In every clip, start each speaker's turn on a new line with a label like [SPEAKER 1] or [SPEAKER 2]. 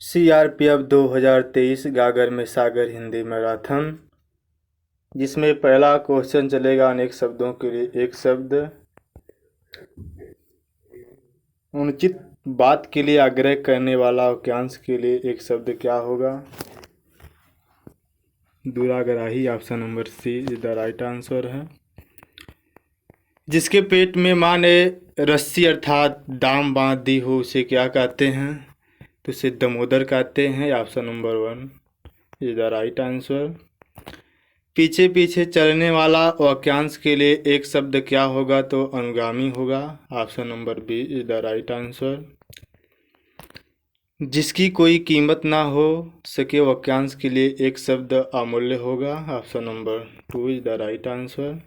[SPEAKER 1] CRPF 2023 गागर में सागर Hindi marathon, जिसमें पहला क्वेश्चन चलेगा अनेक शब्दों के लिए एक शब्द। अनुचित बात के लिए आग्रह करने वाला वाक्यांश के लिए एक शब्द क्या होगा? दुराग्रही। Option number C is the right answer है। जिसके पेट में माँ ने रस्सी अर्थात दाम बांध दी हो उसे क्या कहते हैं? तो उसे दमोदर कहते हैं। Option number 1 is the right answer. पीछे पीछे चलने वाला वाक्यांश के लिए एक शब्द क्या होगा? तो अनुगामी होगा। Option number B is the right answer. जिसकी कोई कीमत ना हो सके वाक्यांश के लिए एक शब्द अमूल्य होगा। Option number 2 is the right answer.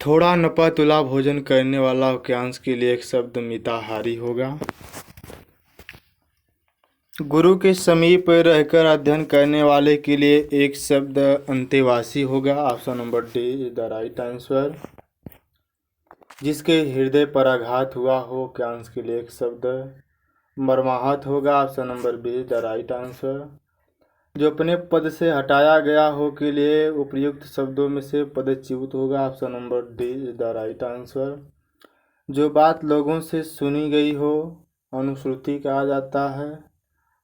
[SPEAKER 1] थोड़ा नपा तुला भोजन करने वाला वाक्यांश के लिए एक शब्द मिताहारी होगा। गुरु के समीप रहकर अध्ययन करने वाले के लिए एक शब्द अंतेवासी होगा। Option number D is the right answer. जिसके हृदय पर आघात हुआ हो वाक्यांश के लिए एक शब्द मर्माहत होगा। Option number B is the right answer. जो अपने पद से हटाया गया हो के लिए उपयुक्त शब्दों में से पदच्युत होगा। Option number D is the right answer. जो बात लोगों से सुनी गई हो अनुश्रुति कहा जाता है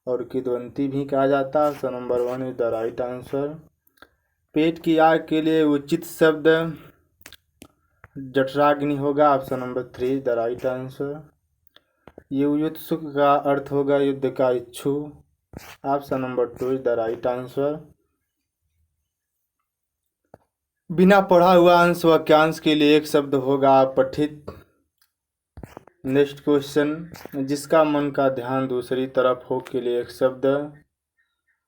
[SPEAKER 1] और किद्वंती भी कहा जाता है। Option number 1 is the right answer. पेट की आग के लिए उचित शब्द जठराग्नि होगा। Option number 3 is the right answer. युयुत्सुक का अर्थ होगा युद्ध का इच्छु। Option number 2 is the right answer. बिना पढ़ा हुआ अंश वाक्यांश के लिए एक शब्द होगा पठित। Next question. जिसका मन का ध्यान दूसरी तरफ हो के लिए एक शब्द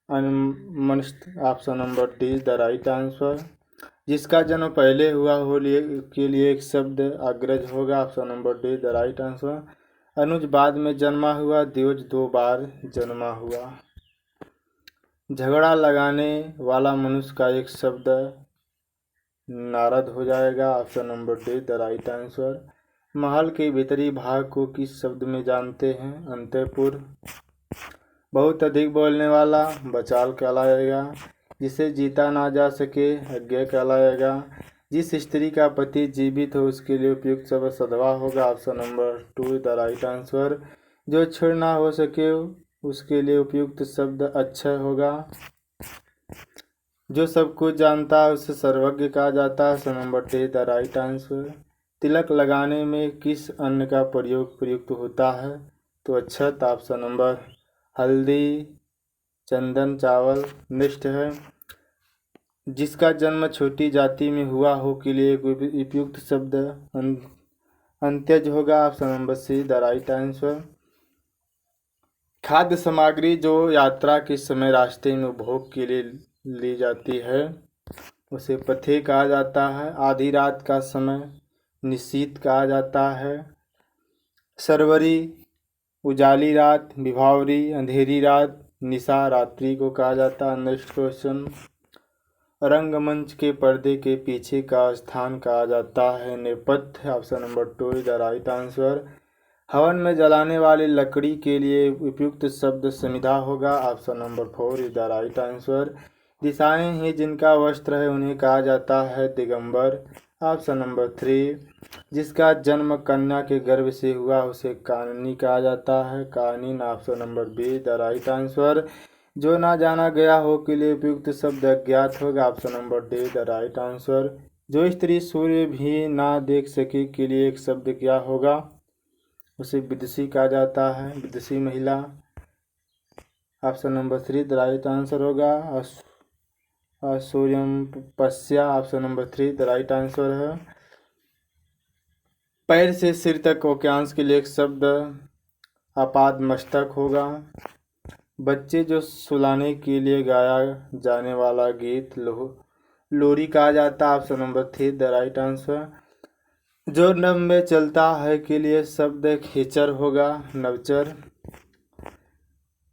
[SPEAKER 1] अनमनस्क। Option number D is the right answer. जिसका जन्म पहले हुआ हो के लिए एक शब्द अग्रज होगा। Option number D is the right answer. अनुज बाद में जन्मा हुआ, द्विज 2 बार जन्मा हुआ। झगड़ा लगाने वाला मनुष्य का एक शब्द नारद हो जाएगा। Option number D the right answer. महल के भीतरी भाग को किस शब्द में जानते हैं? अंतःपुर। बहुत अधिक बोलने वाला बचाल कहलाएगा। जिसे जीता ना जा सके अज्ञेय कहलाएगा। जिस स्त्री का पति जीवित हो उसके लिए उपयुक्त शब्द सधवा होगा। Option number 2 the right answer. जो क्षण ना हो सके उसके लिए उपयुक्त शब्द अक्षय होगा। जो सब कुछ जानता है उसे सर्वज्ञ कहा जाता है। Option number 3 the right answer. तिलक लगाने में किस अन्न का प्रयोग प्रयुक्त होता है? तो अक्षत। ऑप्शन नंबर हल्दी, चंदन, चावल। नेक्स्ट है। जिसका जन्म छोटी जाति में हुआ हो के लिए उपयुक्त शब्द अंत्यज होगा। Option number C the right answer. खाद्य सामग्री जो यात्रा के समय रास्ते में उपभोग के लिए ली जाती है उसे पथे कहा जाता है। आधी रात का समय निशीत कहा जाता है। सरवरी उजाली रात, विभावरी अंधेरी रात, निशा रात्रि को कहा जाता है। Next question. रंगमंच के पर्दे के पीछे का स्थान कहा जाता है नेपथ्य। Option number 2 is the right answer. हवन में जलाने वाली लकड़ी के लिए उपयुक्त शब्द समिधा होगा। Option number 4 is the right answer. दिशाएं हैं जिनका वस्त्र है उन्हें कहा जाता है दिगंबर। Option number 3। जिसका जन्म कन्या के गर्भ से हुआ उसे काननी कहा जाता है कानीन। Option number B the right answer. जो ना जाना गया हो के लिए उपयुक्त शब्द अज्ञात होगा। Option number D the right answer. जो स्त्री सूर्य भी ना देख सके के लिए एक शब्द क्या होगा? उसे विदुषी कहा जाता है विदुषी महिला। Option number 3 the right answer होगा सूर्यम पश्या। Option number 3 the right answer है। पैर से सिर तक वाक्यांश के लिए एक शब्द आपाद मस्तक होगा। बच्चे जो सुलाने के लिए गाया जाने वाला गीत लोरी कहा जाता है। Option number 3 the right answer. जो नभ में चलता है के लिए शब्द खेचर होगा नवचर।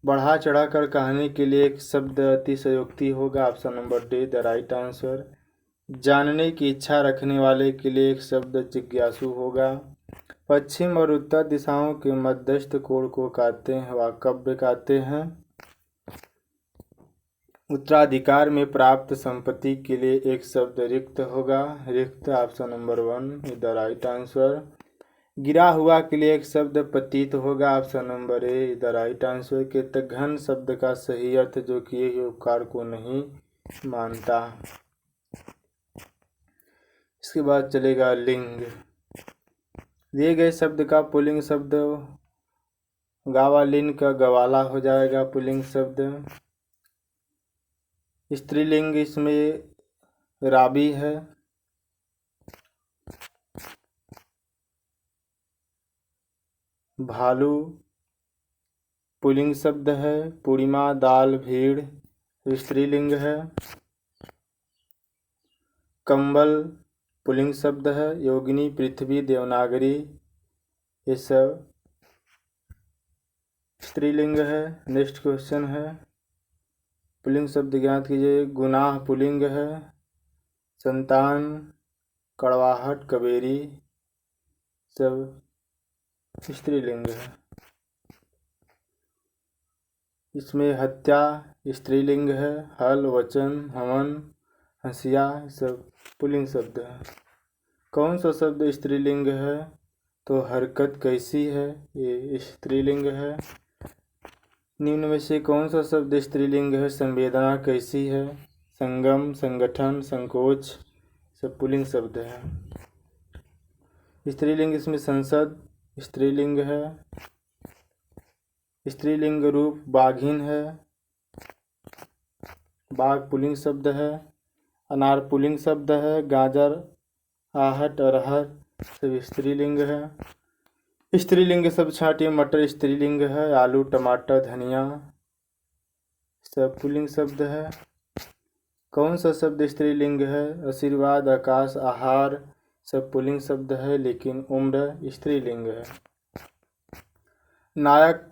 [SPEAKER 1] बढ़ा चढ़ा कर कहने के लिए एक शब्द अतिशयोक्ति होगा। Option number D the right answer. जानने की इच्छा रखने वाले के लिए एक शब्द जिज्ञासु होगा। पश्चिम और उत्तर दिशाओं के मध्यस्थ कोण को कहते हैं वाकव्य कहते हैं। उत्तराधिकार में प्राप्त संपत्ति के लिए एक शब्द रिक्त होगा। रिक्त option number 1 is the right answer. गिरा हुआ के लिए एक शब्द पतित होगा। Option number A is the right answer. के घन शब्द का सही अर्थ जो किए हुए उपकार को नहीं मानता। इसके बाद चलेगा लिंग। दिए गए शब्द का पुल्लिंग शब्द गावालिन का गवाला हो जाएगा पुल्लिंग शब्द। स्त्रीलिंग इसमें राबी है। भालू पुल्लिंग शब्द है। पूर्णिमा दाल भीड़ स्त्रीलिंग है। कंबल पुल्लिंग शब्द है। योगिनी पृथ्वी देवनागरी ये सब स्त्रीलिंग है। नेक्स्ट क्वेश्चन है पुल्लिंग शब्द ज्ञात कीजिए। गुनाह पुल्लिंग है। संतान कड़वाहट कबेरी सब स्त्रीलिंग है। इसमें हत्या स्त्रीलिंग है। हल वचन हवन हंसिया सब पुल्लिंग शब्द है। कौन सा शब्द स्त्रीलिंग है तो हरकत कैसी है ये स्त्रीलिंग है। निम्न में से कौन सा शब्द स्त्रीलिंग है। संवेदना कैसी है। संगम संगठन संकोच सब पुल्लिंग शब्द है। स्त्रीलिंग इसमें संसद स्त्रीलिंग है। स्त्रीलिंग रूप बाघिन है। बाघ पुल्लिंग शब्द है। अनार पुल्लिंग शब्द है। गाजर आहट अरहर सब स्त्रीलिंग है। स्त्रीलिंग सब छाँटे मटर स्त्रीलिंग है। आलू टमाटर धनिया सब पुल्लिंग शब्द है। कौन सा शब्द स्त्रीलिंग है। आशीर्वाद आकाश आहार सब पुल्लिंग शब्द है लेकिन उम्र स्त्रीलिंग है। नायक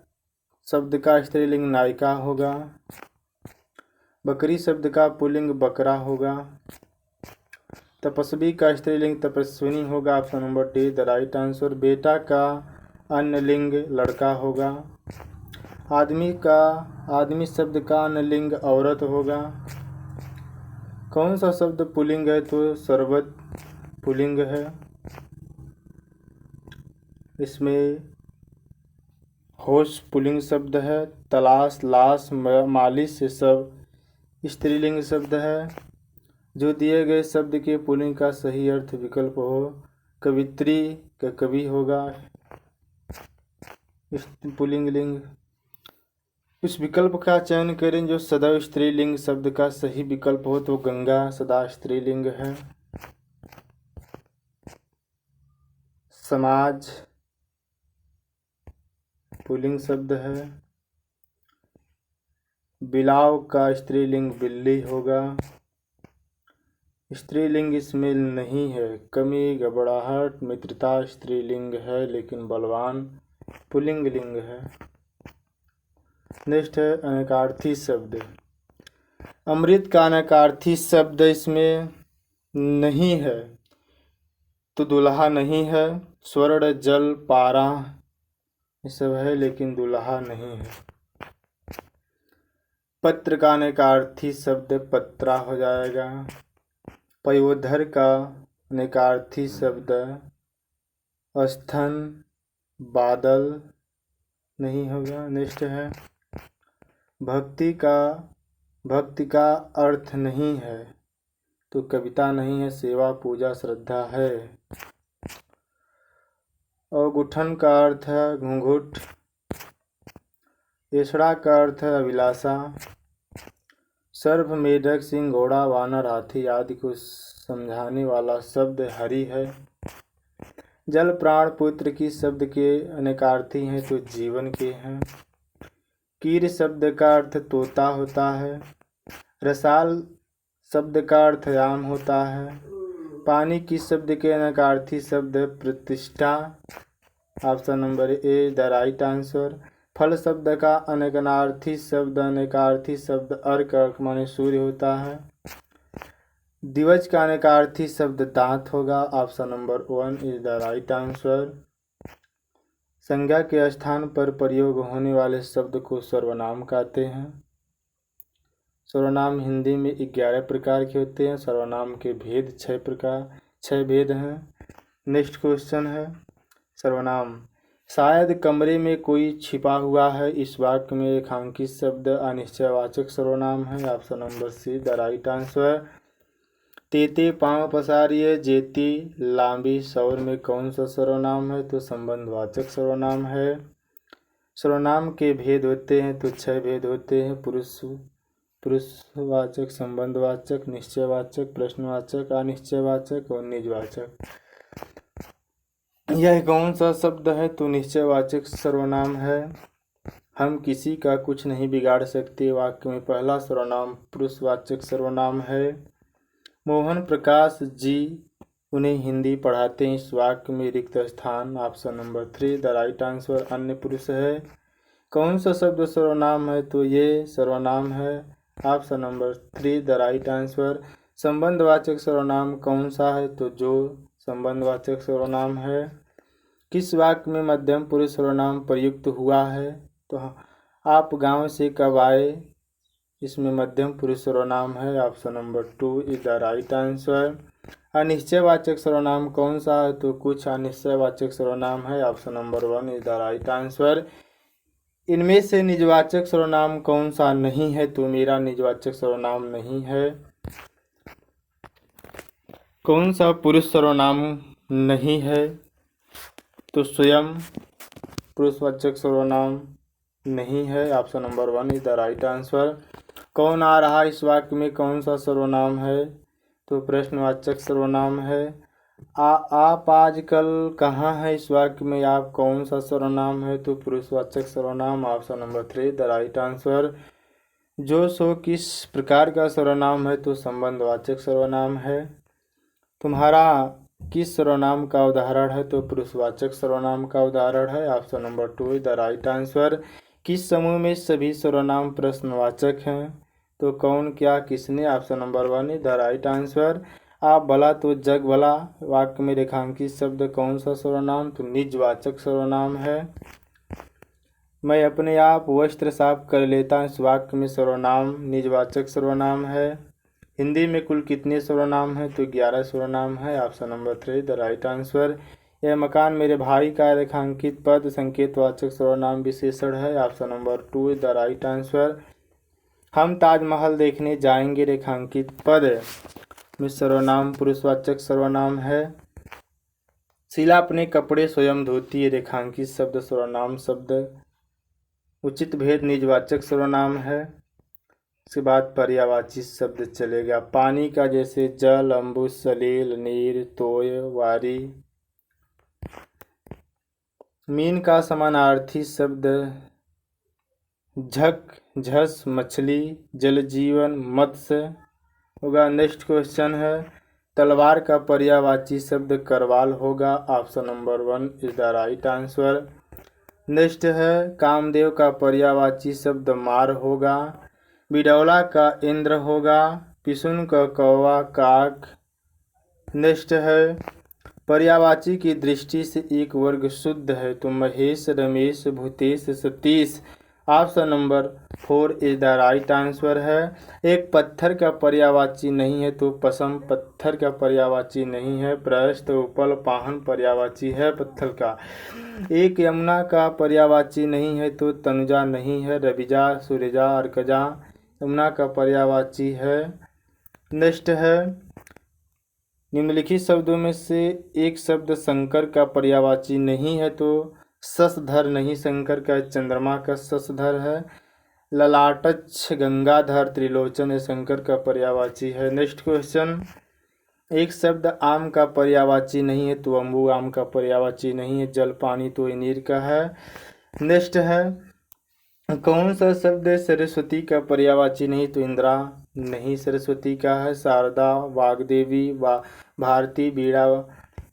[SPEAKER 1] शब्द का स्त्रीलिंग नायिका होगा। बकरी शब्द का पुल्लिंग बकरा होगा। तपस्वी का स्त्रीलिंग तपस्विनी होगा। Option number D the right answer. बेटा का अन्नलिंग लड़का होगा। आदमी शब्द का अन्नलिंग औरत होगा। कौन सा शब्द पुल्लिंग है तो शरबत पुल्लिंग है। इसमें होश पुल्लिंग शब्द है। तलाश लाश मालिश ये सब स्त्रीलिंग शब्द है। जो दिए गए शब्द के पुल्लिंग का सही अर्थ विकल्प हो। कवित्री का कवि होगा पुल्लिंग लिंग। इस विकल्प का चयन करें जो सदैव स्त्रीलिंग शब्द का सही विकल्प हो तो गंगा सदा स्त्रीलिंग है। समाज पुल्लिंग शब्द है। बिलाव का स्त्रीलिंग बिल्ली होगा। स्त्रीलिंग इसमें नहीं है। कमी घबराहट मित्रता स्त्रीलिंग है लेकिन बलवान पुल्लिंग लिंग है। नेक्स्ट है अनेकार्थी शब्द। अमृत का अनेकार्थी शब्द इसमें नहीं है तो दुल्हा नहीं है। स्वर्ण जल पारा ये सब है लेकिन दुल्हा नहीं है। पत्र का अनेकार्थी शब्द पत्रा हो जाएगा। पयोधर का अनेकार्थी शब्द स्तन बादल नहीं होगा। नेक्स्ट है भक्ति का अर्थ नहीं है तो कविता नहीं है। सेवा पूजा श्रद्धा है। और गुठन का अर्थ है घूंघट। एसड़ा का अर्थ है अभिलाषा। सर्प मेढक सिंह घोड़ा वानर हाथी आदि को समझाने वाला शब्द हरि है। जल प्राण पुत्र की शब्द के अनेकार्थी हैं तो जीवन के हैं। कीर शब्द का अर्थ तोता होता है। रसाल शब्द का अर्थ आम होता है। पानी की शब्द के अनेकार्थी शब्द प्रतिष्ठा। Option number A the right answer. फल शब्द का अनेकार्थी शब्द अर्क माने सूर्य होता है। दिवज का अनेकार्थी शब्द दांत होगा। Option number 1 is the right answer. संज्ञा के स्थान पर प्रयोग होने वाले शब्द को सर्वनाम कहते हैं। सर्वनाम हिंदी में 11 प्रकार के होते हैं। सर्वनाम के भेद 6 भेद हैं। नेक्स्ट क्वेश्चन है सर्वनाम। शायद कमरे में कोई छिपा हुआ है, इस वाक्य में रेखांकित शब्द अनिश्चयवाचक सर्वनाम है। Option number C the right answer. तेते पाँव पसारिए जेती लांबी शौर में कौन सा सर्वनाम है? तो संबंधवाचक सर्वनाम है। सर्वनाम के भेद होते हैं तो 6 भेद होते हैं। पुरुषवाचक, संबंधवाचक, निश्चयवाचक, प्रश्नवाचक, अनिश्चयवाचक और निजवाचक। यह कौन सा शब्द है? तो निश्चयवाचक सर्वनाम है। हम किसी का कुछ नहीं बिगाड़ सकते वाक्य में पहला सर्वनाम पुरुषवाचक सर्वनाम है। मोहन प्रकाश जी उन्हें हिंदी पढ़ाते हैं, इस वाक्य में रिक्त स्थान option number 3 the right answer अन्य पुरुष है। कौन सा शब्द सर्वनाम है? तो ये सर्वनाम है। Option number 3 the right answer. संबंधवाचक सर्वनाम कौन सा है? तो जो संबंधवाचक सर्वनाम है। किस वाक्य में मध्यम पुरुष सर्वनाम प्रयुक्त हुआ है? तो आप गांव से कब आए, इसमें मध्यम पुरुष सर्वनाम है। Option number 2 is the right answer. अनिश्चयवाचक सर्वनाम कौन सा है? तो कुछ अनिश्चयवाचक सर्वनाम है। Option number 1 is the right answer. इनमें से निजवाचक सर्वनाम कौन सा नहीं है? तो मेरा निजवाचक सर्वनाम नहीं है। कौन सा पुरुष सर्वनाम नहीं है? तो स्वयं पुरुषवाचक सर्वनाम नहीं है। Option number 1 is the right answer. कौन आ रहा, इस वाक्य में कौन सा सर्वनाम है? तो प्रश्नवाचक सर्वनाम है। आप आजकल कहाँ हैं, इस वाक्य में आप कौन सा सर्वनाम है? तो पुरुषवाचक सर्वनाम option number 3 the right answer. जो सो किस प्रकार का सर्वनाम है? तो संबंधवाचक सर्वनाम है। तुम्हारा किस सर्वनाम का उदाहरण है? तो पुरुषवाचक सर्वनाम का उदाहरण है। Option number 2 is the right answer. किस समूह में सभी सर्वनाम प्रश्नवाचक हैं? तो कौन, क्या, किसने? Option number 1 is the right answer. आप भला तो जग भला वाक्य में रेखांकित शब्द कौन सा सर्वनाम? तो निजवाचक सर्वनाम है। मैं अपने आप वस्त्र साफ कर लेता हूँ, इस वाक्य में सर्वनाम निजवाचक सर्वनाम है। हिंदी में कुल कितने सर्वनाम हैं? तो 11 सर्वनाम है। Option number 3 the right answer. यह मकान मेरे भाई का रेखांकित पद संकेतवाचक सर्वनाम विशेषण है। Option number 2 is the right answer. हम ताजमहल देखने जाएंगे रेखांकित पद में सर्वनाम पुरुषवाचक सर्वनाम है। शीला अपने कपड़े स्वयं धोती है रेखांकित शब्द सर्वनाम शब्द। उचित भेद निजवाचक सर्वनाम है। इसके बाद पर्यायवाची शब्द चलेगा। पानी का जैसे जल, अम्बु, सलील, नीर, तोय, वारी। मीन का समानार्थी शब्द झक, झस, मछली, जलजीवन, मत्स्य होगा। नेक्स्ट क्वेश्चन है तलवार का पर्यायवाची शब्द करवाल होगा। Option number 1 is the right answer. Next है कामदेव का पर्यायवाची शब्द मार होगा। बिडौला का इंद्र होगा। पिसुन का कौवा, काक। नेक्स्ट है पर्यायवाची की दृष्टि से एक वर्ग शुद्ध है। तो Mahesh, Ramesh, Bhutesh, Satish. Option number 4 is the right answer है। एक पत्थर का पर्यायवाची नहीं है। तो पसम पत्थर का पर्यायवाची नहीं है। प्रस्थ, उपल, पाहन पर्यायवाची है पत्थर का। एक यमुना का पर्यायवाची नहीं है। तो तनुजा नहीं है। रविजा, सूर्यजा, अर्कजा यमुना का पर्यायवाची है। नेक्स्ट है निम्नलिखित शब्दों में से एक शब्द शंकर का पर्यायवाची नहीं है। तो शशधर नहीं, शंकर का चंद्रमा का शशधर है। ललाटच्छ, गंगाधर, त्रिलोचन शंकर का पर्यायवाची है। नेक्स्ट क्वेश्चन एक शब्द आम का पर्यायवाची नहीं है। तो अम्बु आम का पर्यायवाची नहीं है। जल, पानी तो नीर का है। नेक्स्ट है कौन सा शब्द सरस्वती का पर्यायवाची नहीं? तो इंदिरा नहीं सरस्वती का है। शारदा, वाग्देवी, भारती, बीड़ा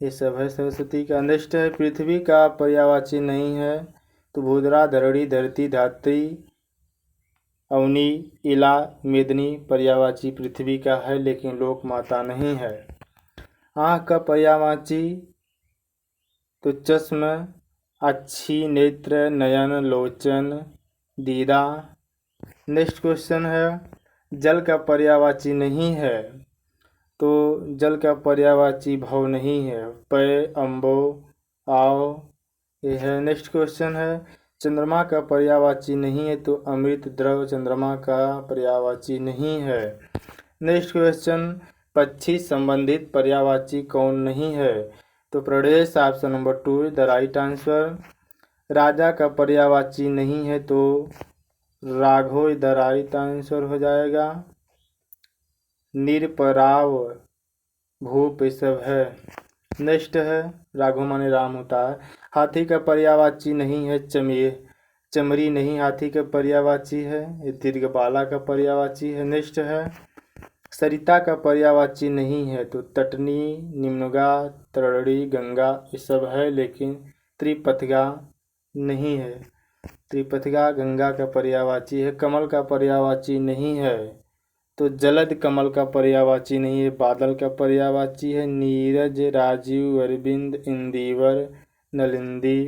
[SPEAKER 1] ये सब है सरस्वती का। नेक्स्ट है पृथ्वी का पर्यायवाची नहीं है। तो भूधरा, धरणी, धरती, धात्री, अवनी, इला, मेदिनी पर्यायवाची पृथ्वी का है, लेकिन लोक माता नहीं है। आँख का पर्यायवाची तो चश्म, अच्छी, नेत्र, नयन, लोचन, दीदा। नेक्स्ट क्वेश्चन है जल का पर्यायवाची नहीं है, तो जल का पर्यायवाची भव नहीं है। पय, अम्बो, आओ, ये है। नेक्स्ट क्वेश्चन है चंद्रमा का पर्यायवाची नहीं है, तो अमृत, द्रव, चंद्रमा का पर्यायवाची नहीं है। नेक्स्ट क्वेश्चन पक्षी संबंधित पर्यायवाची कौन नहीं है, तो प्रदेश, option number 2 the right answer. राजा का पर्यायवाची नहीं है, तो राघव द राइट आंसर हो जाएगा। निरपराव, भूप, ये सब है। नेक्स्ट है राघव माने राम होता है। हाथी का पर्यायवाची नहीं है, चमरी नहीं हाथी का पर्यायवाची है, ये दीर्घबाला का पर्यायवाची है। नेक्स्ट है सरिता का पर्यायवाची नहीं है, तो तटनी, निम्नगा, तरड़ी, गंगा ये सब है, लेकिन त्रिपथगा नहीं है। त्रिपथगा गंगा का पर्यायवाची है। कमल का पर्यायवाची नहीं है, तो जलद कमल का पर्यायवाची नहीं है, बादल का पर्यायवाची है। नीरज, राजीव, अरविंद, इंदिवर, नलिंदी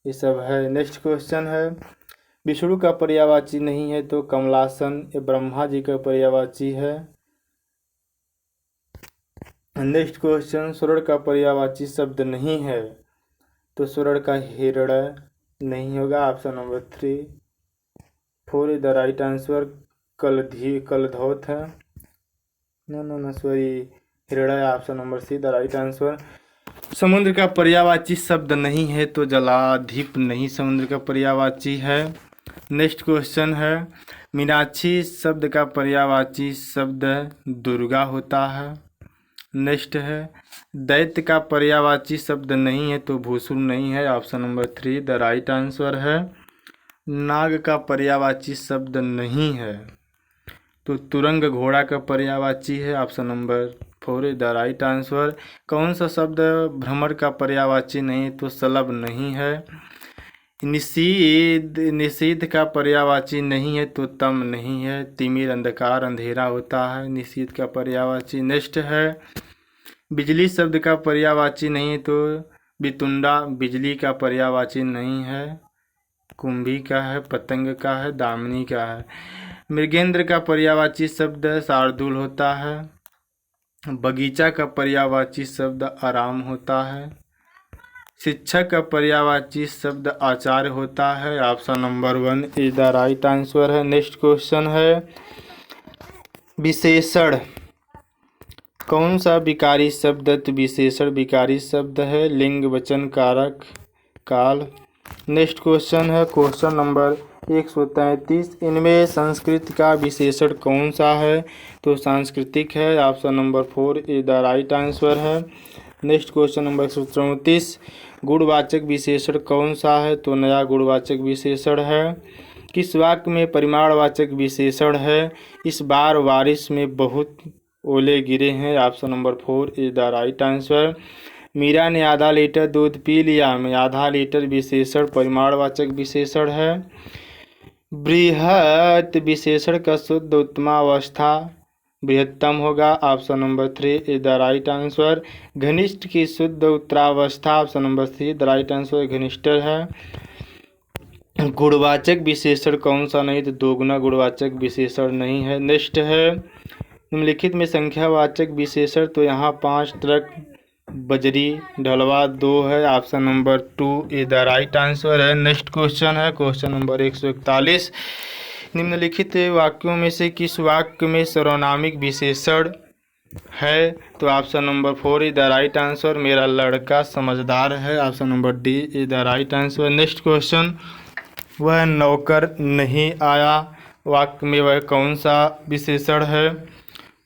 [SPEAKER 1] ये सब है। नेक्स्ट क्वेश्चन है विष्णु का पर्यायवाची नहीं है, तो कमलासन, ये ब्रह्मा जी का पर्यायवाची है। नेक्स्ट क्वेश्चन स्वर्ण का पर्यायवाची शब्द नहीं है, तो स्वर्ण का हिरण नहीं होगा, option number 3 4 the right answer. कलधौत है, नो सॉरी, हिरण, option number C the right answer. समुद्र का पर्यायवाची शब्द नहीं है, तो जलाधिप नहीं समुद्र का पर्यायवाची है। नेक्स्ट क्वेश्चन है मीनाक्षी शब्द का पर्यायवाची शब्द दुर्गा होता है। नेक्स्ट है दैत्य का पर्यायवाची शब्द नहीं है, तो भूसुर नहीं है, option number 3 the right answer है। नाग का पर्यायवाची शब्द नहीं है, तो तुरंग घोड़ा का पर्यायवाची है, option number 4 the right answer. कौन सा शब्द भ्रमर का पर्यायवाची नहीं, तो सलब नहीं है। निषेध का पर्यायवाची नहीं है, तो तम नहीं है। तिमिर अंधकार अंधेरा होता है, निषेध का पर्यायवाची। नेक्स्ट है बिजली शब्द का पर्यायवाची नहीं है, तो बितुंडा बिजली का पर्यायवाची नहीं है। कुंभी का है, पतंग का है, दामिनी का है। मृगेंद्र का पर्यायवाची शब्द शार्दुल होता है। बगीचा का पर्यायवाची शब्द आराम होता है। शिक्षक का पर्यायवाची शब्द आचार्य होता है, option number 1 is the right answer है। नेक्स्ट क्वेश्चन है विशेषण कौन सा विकारी शब्द, तो विशेषण विकारी शब्द है। लिंग, वचन, कारक, काल। नेक्स्ट क्वेश्चन है क्वेश्चन नंबर 133 इनमें संस्कृत का विशेषण कौन सा है, तो सांस्कृतिक है, option number 4 is the right answer है। नेक्स्ट क्वेश्चन नंबर 134 गुणवाचक विशेषण कौन सा है, तो नया गुणवाचक विशेषण है। किस वाक्य में परिमाणवाचक विशेषण है। इस बार बारिश में बहुत ओले गिरे हैं, option number 4 is the right answer. Meera ने आधा लीटर दूध पी लिया में आधा लीटर विशेषण परिमाणवाचक विशेषण है। बृहत विशेषण का शुद्ध उत्तमावस्था बृहत्तम होगा, option number 3 is the right answer. घनिष्ठ की शुद्ध उत्तरावस्था, option number 3 the right answer घनिष्ठ है। गुणवाचक विशेषण कौन सा नहीं, तो दोगुना गुणवाचक विशेषण नहीं है। नेक्स्ट है निम्नलिखित में संख्यावाचक विशेषण, तो यहाँ 5 ट्रक, बजरी, ढलवा 2 है, option number 2 is the right answer है। नेक्स्ट क्वेश्चन है क्वेश्चन नंबर 141 निम्नलिखित वाक्यों में से किस वाक्य में सर्वनामिक विशेषण है, तो option number 4 is the right answer. मेरा लड़का समझदार है, option number D is the right answer. Next question वह नौकर नहीं आया वाक्य में वह कौन सा विशेषण है,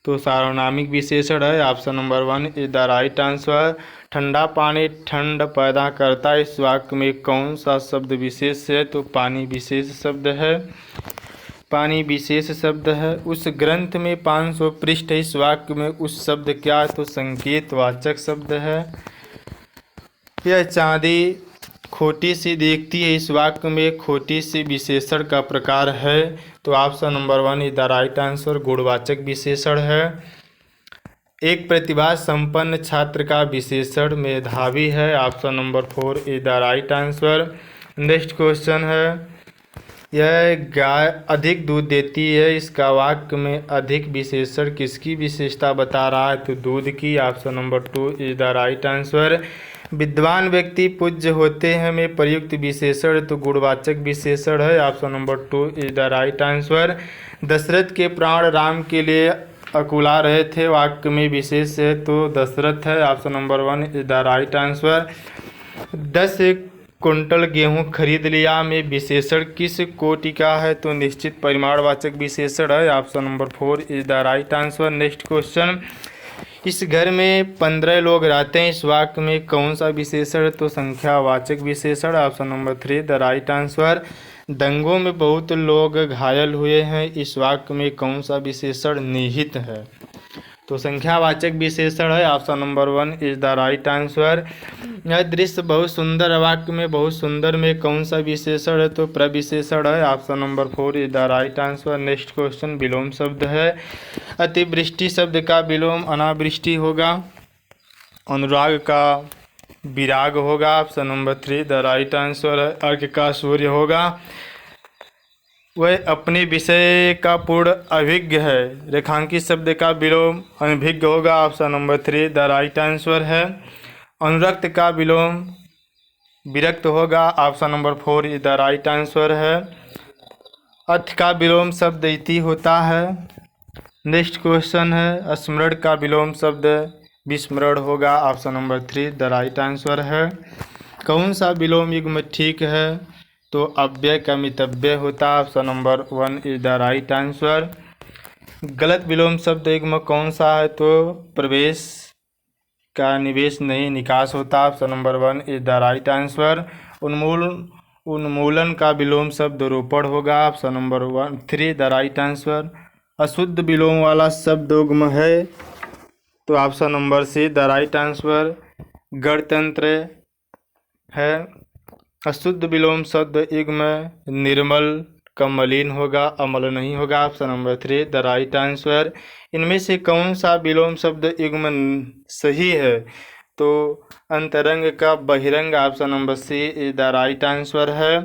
[SPEAKER 1] तो सार्वनामिक विशेषण है, option number 1 is the right answer. ठंडा पानी ठंड पैदा करता है, इस वाक्य में कौन सा शब्द विशेष है, तो पानी विशेष शब्द है, पानी विशेष शब्द है। उस ग्रंथ में 500 पृष्ठ है, इस वाक्य में उस शब्द क्या है, तो संकेतवाचक शब्द है। यह चांदी खोटी सी देखती है, इस वाक्य में खोटी सी विशेषण का प्रकार है, तो option number 1 is the right answer गुणवाचक विशेषण है। एक प्रतिभा संपन्न छात्र का विशेषण मेधावी है। Option number 4 is the right answer. Next question है, यह गाय अधिक दूध देती है, इसका वाक्य में अधिक विशेषण किसकी विशेषता बता रहा है? तो दूध की। Option number 2 is the right answer. विद्वान व्यक्ति पूज्य होते हैं में प्रयुक्त विशेषण तो गुणवाचक विशेषण है। Option number 2 is the right answer. Dasharath के प्राण राम के लिए अकुला रहे थे, वाक्य में विशेष है तो दशरथ है। Option number 1 is the right answer. 10 quintal गेहूं खरीद लिया में विशेषण किस कोटि का है? तो निश्चित परिमाणवाचक विशेषण है। Option number 4 is the right answer. Next question, इस घर में 15 लोग रहते हैं, इस वाक्य में कौन सा विशेषण? तो संख्यावाचक विशेषण। Option number 3 the right answer. दंगों में बहुत लोग घायल हुए हैं, इस वाक्य में कौन सा विशेषण निहित है? तो संख्यावाचक विशेषण है। Option number 1 is the right answer. यह दृश्य बहुत सुंदर, वाक्य में बहुत सुंदर में कौन सा विशेषण है? तो प्रविशेषण है। Option number 4 is the right answer. Next question, विलोम शब्द है। अतिवृष्टि शब्द का विलोम अनावृष्टि होगा। अनुराग का विराग होगा। Option number 3 the right answer है। अर्घ का सूर्य होगा। वह अपने विषय का पूर्ण अभिज्ञ है। रेखांकित शब्द का विलोम अनभिज्ञ होगा। Option number 3 the right answer है। अनुरक्त का विलोम विरक्त होगा। Option number 4 is the right answer है। अर्थ का विलोम शब्द इति होता है। नेक्स्ट क्वेश्चन है, स्मरण का विलोम शब्द विस्मरण होगा। Option number 3 the right answer है। कौन सा विलोम युग्म ठीक है? तो अव्यय का मितव्यय होता है। Option number 1 is the right answer. गलत विलोम शब्द युग्म कौन सा है? तो प्रवेश का निवेश नहीं निकास होता। Option number 1 is the right answer. उन्मूलन का विलोम शब्द रोपण होगा। Option number 3 the right answer. अशुद्ध विलोम वाला शब्द युग्म है तो option number C the right answer. गणतंत्र है। अशुद्ध विलोम शब्द युग्म निर्मल का मलिन होगा, अमल नहीं होगा। Option number 3 the right answer. इनमें से कौन सा विलोम शब्द युग्म सही है? तो अंतरंग का बहिरंग। Option number C is the right answer है।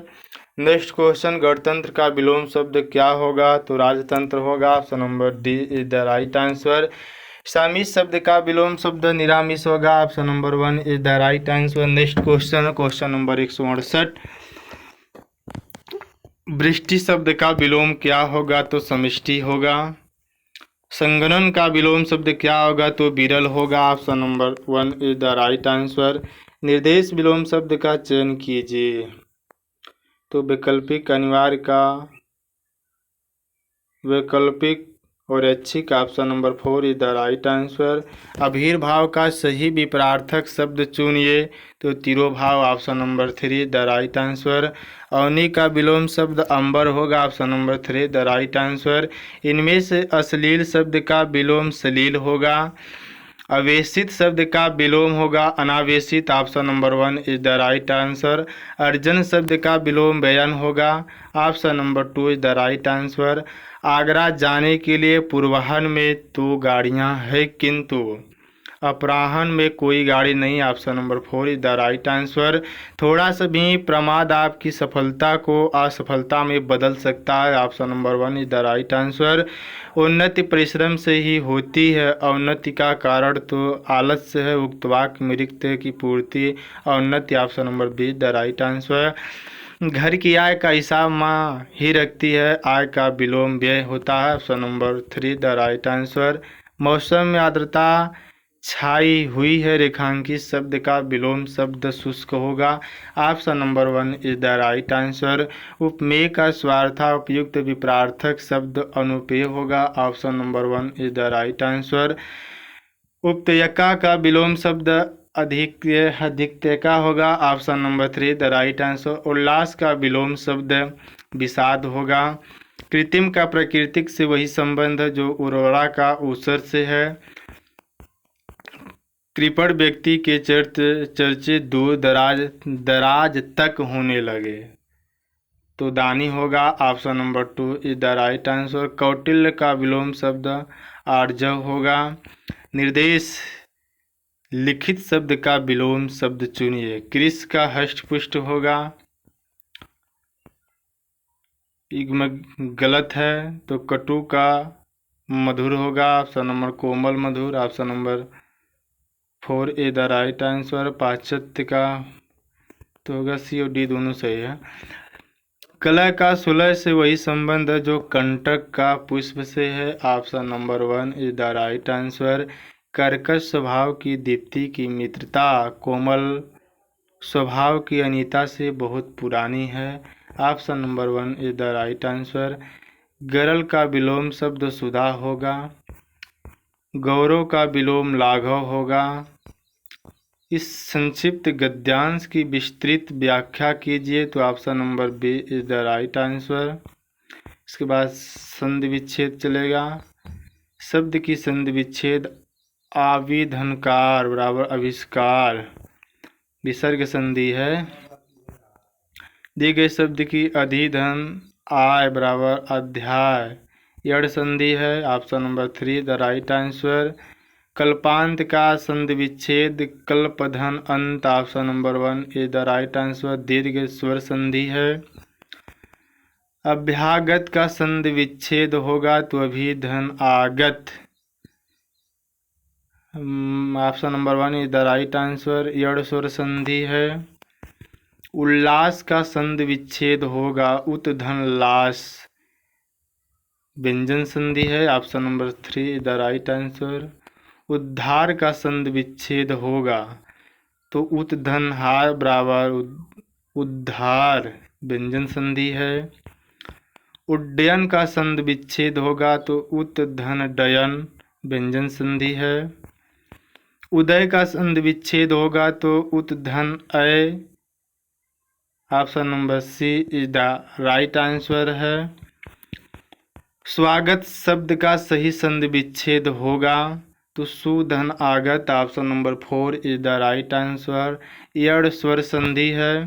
[SPEAKER 1] नेक्स्ट क्वेश्चन, गणतंत्र का विलोम शब्द क्या होगा? तो राजतंत्र होगा। Option number D is the right answer. सामिस शब्द का विलोम शब्द निरामिस होगा। Option number 1 is the right answer. Next question, question number 168, वृष्टि शब्द का विलोम क्या होगा? तो समष्टि होगा। संगणन का विलोम शब्द क्या होगा? तो विरल होगा। Option number 1 is the right answer. निर्देश विलोम शब्द का चयन कीजिए। तो वैकल्पिक, अनिवार्य का वैकल्पिक और ऐच्छिक। Option number 4 is the right answer. अभिर्भाव का सही विपरार्थक शब्द चुनिए। तो तिरोभाव। Option number 3 the right answer. अवनी का विलोम शब्द अंबर होगा। Option number 3 the right answer. इनमें से अश्लील शब्द का विलोम सलील होगा। अवेशित शब्द का विलोम होगा अनावेशित। Option number 1 is the right answer. अर्जन शब्द का विलोम व्ययन होगा। Option number 2 is the right answer. Agra जाने के लिए पूर्वाह्न में 2 गाड़ियां हैं किंतु अपराह्न में कोई गाड़ी नहीं। Option number 4 is the right answer. थोड़ा सा भी प्रमाद आपकी सफलता को असफलता में बदल सकता है। Option number 1 is the right answer. उन्नति परिश्रम से ही होती है, अवनति का कारण तो आलस्य है। उक्त वाक्य में रिक्त की पूर्ति अवनति। Option number B the right answer. घर की आय का हिसाब माँ ही रखती है, आय का विलोम व्यय होता है। Option number 3 the right answer. मौसम में आर्द्रता छाई हुई है, रेखांकित शब्द का विलोम शब्द शुष्क होगा। Option number 1 is the right answer. उपमेय का स्वार्था उपयुक्त विपरार्थक शब्द अनुपेय होगा। Option number 1 is the right answer. उपत्यका का विलोम शब्द अधिकत्यका होगा। Option number 3 the right answer. उल्लास का विलोम शब्द विषाद होगा। कृत्रिम का प्राकृतिक से वही संबंध जो उर्वरा का ऊसर से है। कृपण व्यक्ति के चर्चे दूर दराज तक होने लगे तो दानी होगा। Option number 2 is the right answer. Kautilya का विलोम शब्द आर्जव होगा। निर्देश लिखित शब्द का विलोम शब्द चुनिए। कृष का हष्ट पुष्ट होगा, इग्म गलत है, तो कटु का मधुर होगा। Option number Komal Madhur, option number 4 A the right answer. पाश्चात्य का तो होगा सी और डी, दोनों सही है। कलह का सुलह से वही संबंध है जो कंटक का पुष्प से है। Option number 1 is the right answer. कर्कश स्वभाव की दीप्ति की मित्रता कोमल स्वभाव की अनीता से बहुत पुरानी है। Option number 1 is the right answer. गरल का विलोम शब्द सुधा होगा। गौरव का विलोम लाघव होगा। इस संक्षिप्त गद्यांश की विस्तृत व्याख्या कीजिए, तो option number B is the right answer. इसके बाद संधि विच्छेद चलेगा। शब्द की संधि विच्छेद आविधनकार बराबर आविष्कार विसर्ग संधि है। दिए गए शब्द की अधिधन आय बराबर अध्याय यड़ संधि है। Option number 3 the right answer. कल्पांत का संधि विच्छेद कल्पधन अंत। Option number 1 is the right answer. दीर्घ स्वर संधि है। अभ्यागत का संधि विच्छेद होगा तो अभिधन आगत। Option number 1 is the right answer. यड़ स्वर संधि है। उल्लास का संधि विच्छेद होगा उत्धन लास व्यंजन संधि है। Option number 3 is the right answer. उद्धार का संधि विच्छेद होगा तो उत्धन हार बराबर उद्धार व्यंजन संधि है। उड्डयन का संधि विच्छेद होगा तो उत्धन डयन व्यंजन संधि है। उदय का संधि विच्छेद होगा तो उत्धन अय। Option number C is the right answer है। स्वागत शब्द का सही संधि विच्छेद होगा तो सुधन आगत। Option number 4 is the right answer. यड़ स्वर संधि है।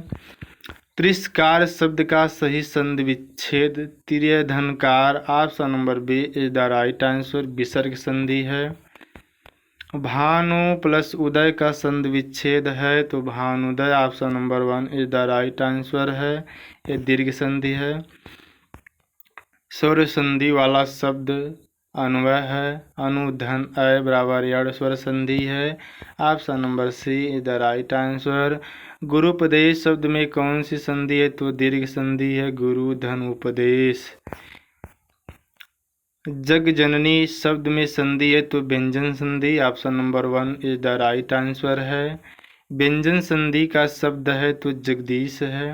[SPEAKER 1] तिरस्कार शब्द का सही संधि विच्छेद तिर्यधनकार। Option number B is the right answer. विसर्ग संधि है। भानु प्लस उदय का संधि विच्छेद है तो भानुदय। Option number 1 is the right answer है। ये दीर्घ संधि है। स्वर संधि वाला शब्द अन्वय है। अनुधन अय बराबर यड़ स्वर संधि है। Option number C is the right answer. गुरुपदेश शब्द में कौन सी संधि है तो दीर्घ संधि है। गुरु धन उपदेश। जग जननी शब्द में संधि है तो व्यंजन संधि। Option number 1 is the right answer है। व्यंजन संधि का शब्द है तो जगदीश है।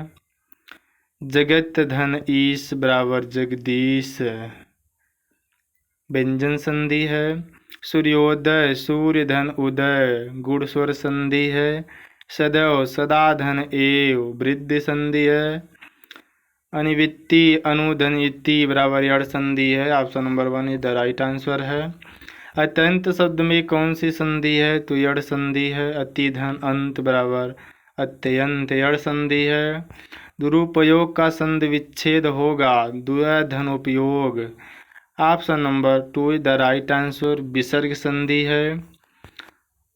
[SPEAKER 1] जगत धन ईश बराबर जगदीश व्यंजन संधि है। सूर्योदय सूर्य धन उदय गुण स्वर संधि है। सदैव सदा धन एव वृद्धि संधि है। अनिवित्ति अनुधन इति बराबर यड़ संधि है। Option number 1 is the right answer है। अत्यंत शब्द में कौन सी संधि है तो यड़ संधि है। अति धन अंत बराबर अत्यंत यड़ संधि है। दुरुपयोग का संधि विच्छेद होगा दुर्धन उपयोग। Option number 2 is the right answer. विसर्ग संधि है।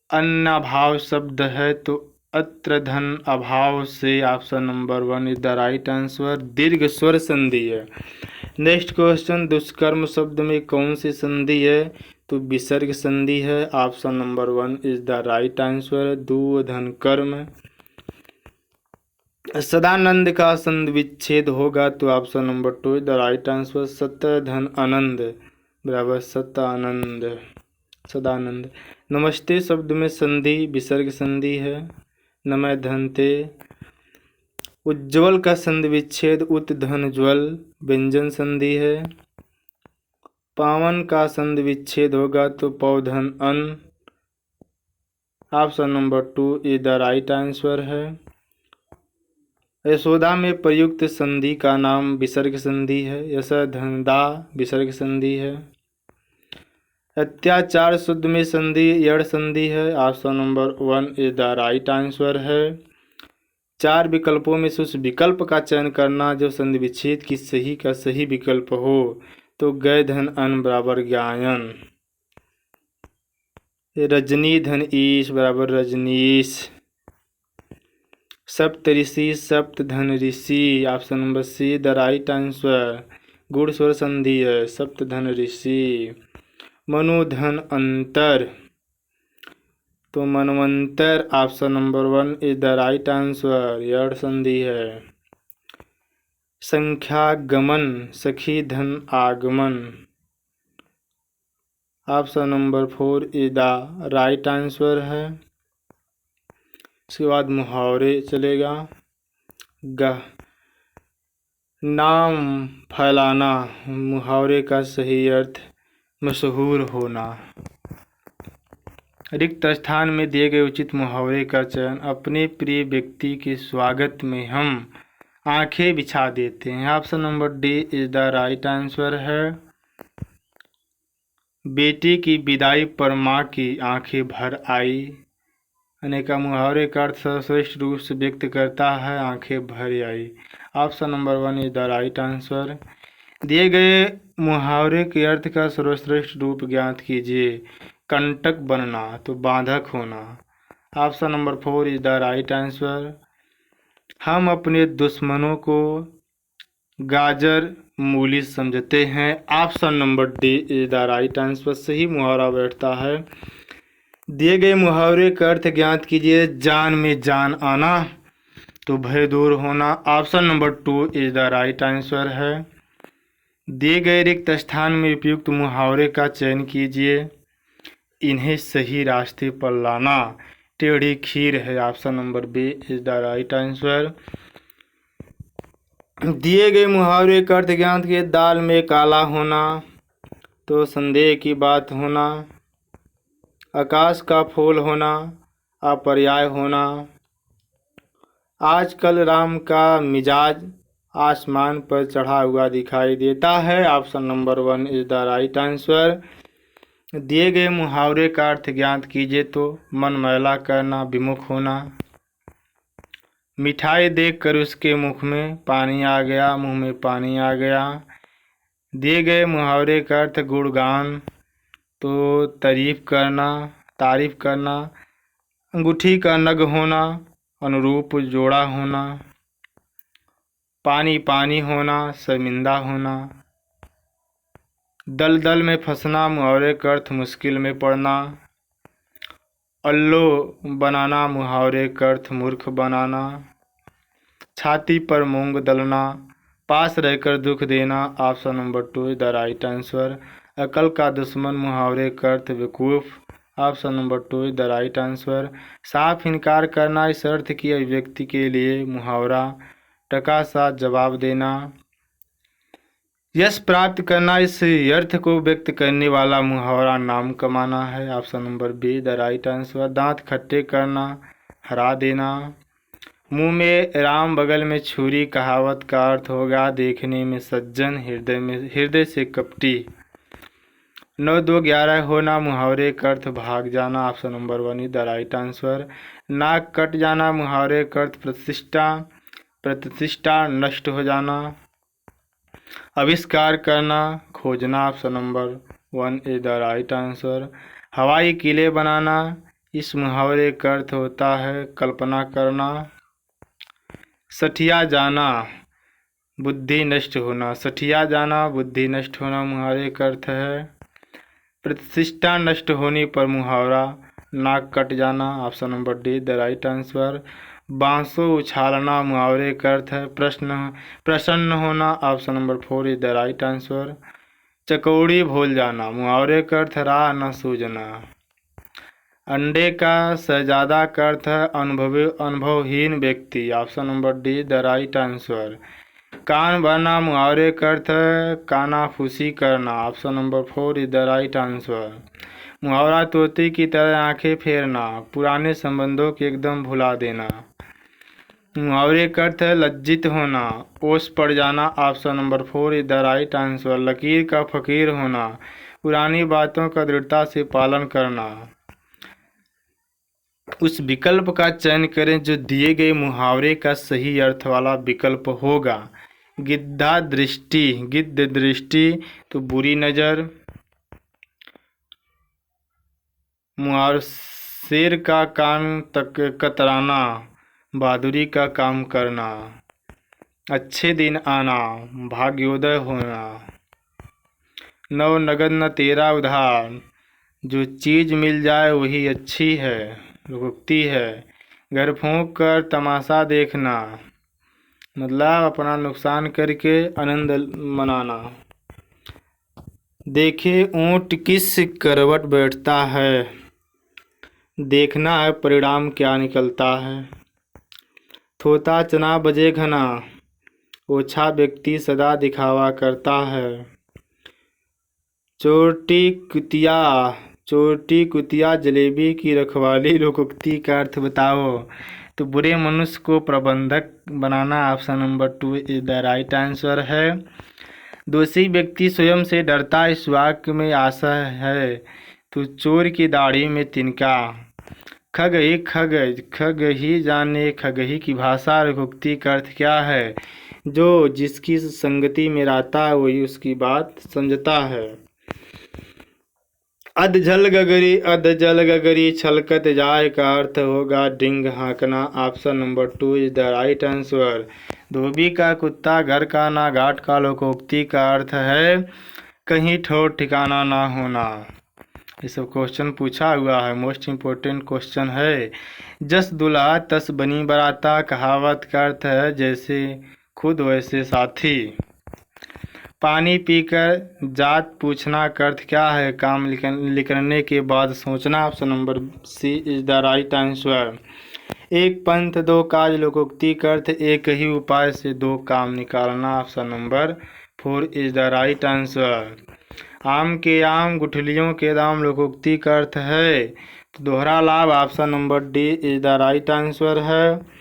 [SPEAKER 1] अन्नाभाव शब्द है तो अत्र धन अभाव से। Option number 1 is the right answer. दीर्घ स्वर संधि है। नेक्स्ट क्वेश्चन दुष्कर्म शब्द में कौन सी संधि है तो विसर्ग संधि है। Option number 1 is the right answer. दु धन कर्म। सदानंद का संधि विच्छेद होगा तो option number 2 is the right answer. सत धन आनंद बराबर सतानंद सदानंद। नमस्ते शब्द में संधि विसर्ग संधि है। नमः धनते। उज्ज्वल का संधि विच्छेद उत धन ज्वल व्यंजन संधि है। पावन का संधि विच्छेद होगा तो पौधन अन। Option number 2 is the right answer है। यशोदा में प्रयुक्त संधि का नाम विसर्ग संधि है। यश धन दा विसर्ग संधि है। अत्याचार शुद्ध में संधि यड़ संधि है। Option number 1 is the right answer है। 4 विकल्पों में से उस विकल्प का चयन करना जो संधि विच्छेद की सही का सही विकल्प हो तो गय धन अन बराबर ज्ञायन। रजनी धन ईश बराबर रजनीश। सप्तऋषि सप्त धन ऋषि। Option number C the right answer. गुड़ स्वर संधि है, सप्त धन ऋषि। मनोधन अंतर, तो मनवंतर option number 1 is the right answer. यड़ संधि है। संख्यागमन सखी धन आगमन। Option number 4 is the right answer है। इसके बाद मुहावरे चलेगा। नाम फैलाना, मुहावरे का सही अर्थ मशहूर होना। रिक्त स्थान में दिए गए उचित मुहावरे का चयन। अपने प्रिय व्यक्ति के स्वागत में हम आंखें बिछा देते हैं। Option number D is the right answer है। बेटी की विदाई पर माँ की आंखें भर आई। अनेका मुहावरे का अर्थ सर्वश्रेष्ठ रूप से व्यक्त करता है, आंखें भर आई। Option number 1 is the right answer. दिए गए मुहावरे के अर्थ का सर्वश्रेष्ठ रूप ज्ञात कीजिए। कंटक बनना, तो बाधक होना। Option number 4 is the right answer. हम अपने दुश्मनों को गाजर मूली समझते हैं। Option number D is the right answer. सही मुहावरा बैठता है। दिए गए मुहावरे का अर्थ ज्ञात कीजिए। जान में जान आना, तो भय दूर होना। Option number 2 is the right answer है। दिए गए रिक्त स्थान में उपयुक्त मुहावरे का चयन कीजिए। इन्हें सही रास्ते पर लाना, टेढ़ी खीर है। Option number B is the right answer. दिए गए मुहावरे का अर्थ ज्ञात कीजिए। दाल में काला होना, तो संदेह की बात होना। आकाश का फूल होना, अपर्याय होना। आजकल राम का मिजाज आसमान पर चढ़ा हुआ दिखाई देता है। Option number 1 is the right answer. दिए गए मुहावरे का अर्थ ज्ञात कीजिए। तो मन मैला करना, विमुख होना। मिठाई देखकर उसके मुख में पानी आ गया, मुंह में पानी आ गया। दिए गए मुहावरे का अर्थ गुणगान, तो तारीफ करना। अंगूठी का नग होना, अनुरूप जोड़ा होना। पानी पानी होना, शर्मिंदा होना। दलदल में फंसना, मुहावरे का अर्थ मुश्किल में पड़ना। अल्लो बनाना, मुहावरे का अर्थ मूर्ख बनाना। छाती पर मूंग दलना, पास रहकर दुख देना। Option number 2 is the right answer. अकल का दुश्मन, मुहावरे का अर्थ बेवकूफ़। Option number 2 is the right answer. साफ इनकार करना, इस अर्थ की अभिव्यक्ति के लिए मुहावरा। टका साथ जवाब देना। यश प्राप्त करना, इस अर्थ को व्यक्त करने वाला मुहावरा नाम कमाना है। Option number B the right answer. दांत खट्टे करना, हरा देना। मुंह में राम बगल में छुरी, कहावत का अर्थ होगा देखने में सज्जन, हृदय से कपटी। 9 2 11 होना, मुहावरे का अर्थ भाग जाना। Option number 1 is the right answer. नाक कट जाना, मुहावरे का अर्थ प्रतिष्ठा नष्ट हो जाना। आविष्कार करना, खोजना। Option number 1 is the right answer. हवाई किले बनाना, इस मुहावरे का अर्थ होता है कल्पना करना। सठिया जाना, बुद्धि नष्ट होना। सठिया जाना, बुद्धि नष्ट होना, मुहावरे का अर्थ है। प्रतिष्ठा नष्ट होने पर मुहावरा नाक कट जाना। Option number D the right answer. बांसो उछालना, मुहावरे का अर्थ है प्रसन्न होना। Option number 4 is the right answer. चकौड़ी भूल जाना, मुहावरे का अर्थ राह न सूझना। अंडे का शहजादा का अर्थ है अनुभवहीन व्यक्ति। Option number D the right answer. कान भरना, मुहावरे का अर्थ है कानाफूसी करना। Option number 4 is the right answer. मुहावरा तोते की तरह आंखें फेरना, पुराने संबंधों को एकदम भुला देना। मुहावरे का अर्थ है लज्जित होना, ओस पड़ जाना। Option number 4 is the right answer. लकीर का फकीर होना, पुरानी बातों का दृढ़ता से पालन करना। उस विकल्प का चयन करें जो दिए गए मुहावरे का सही अर्थ वाला विकल्प होगा। गिद्ध दृष्टि, तो बुरी नज़र। मुहावरा शेर का काम तक कतराना, बहादुरी का काम करना, अच्छे दिन आना, भाग्योदय होना, नव नगद न तेरा उधार, जो चीज़ मिल जाए वही अच्छी है, लोकोक्ति है। घर फूंक कर तमाशा देखना, मतलब अपना नुकसान करके आनंद मनाना। देखे ऊंट किस करवट बैठता है, देखना है परिणाम क्या निकलता है। थोता चना बजे घना, ओछा व्यक्ति सदा दिखावा करता है। चोटी कुतिया जलेबी की रखवाली, लोकोक्ति का अर्थ बताओ। तो बुरे मनुष्य को प्रबंधक बनाना, option number 2 is the right answer है। दोषी व्यक्ति स्वयं से डरता, इस वाक्य में आशा है। तो चोर की दाढ़ी में तिनका, खग ही जाने खग ही की भाषा, लोकोक्ति का अर्थ क्या है। जो जिसकी संगति में रहता है वही उसकी बात समझता है। अध जल गगरी छलकत जाए का अर्थ होगा डिंग हाँकना, option number 2 is the right answer. धोबी का कुत्ता घर का ना घाट का, लोकोक्ति का अर्थ है कहीं ठौर ठिकाना ना होना। ये सब क्वेश्चन पूछा हुआ है, मोस्ट इम्पोर्टेंट क्वेश्चन है। जस दुल्हा तस बनी बराता, कहावत का अर्थ है जैसे खुद वैसे साथी। पानी पीकर जात पूछना का अर्थ क्या है, काम लिखने के बाद सोचना, option number C is the right answer. एक पंथ दो काज, लोकोक्ति का अर्थ एक ही उपाय से दो काम निकालना, option number 4 is the right answer. आम के आम गुठलियों के दाम, लोकोक्ति का अर्थ है तो दोहरा लाभ, option number D is the right answer है।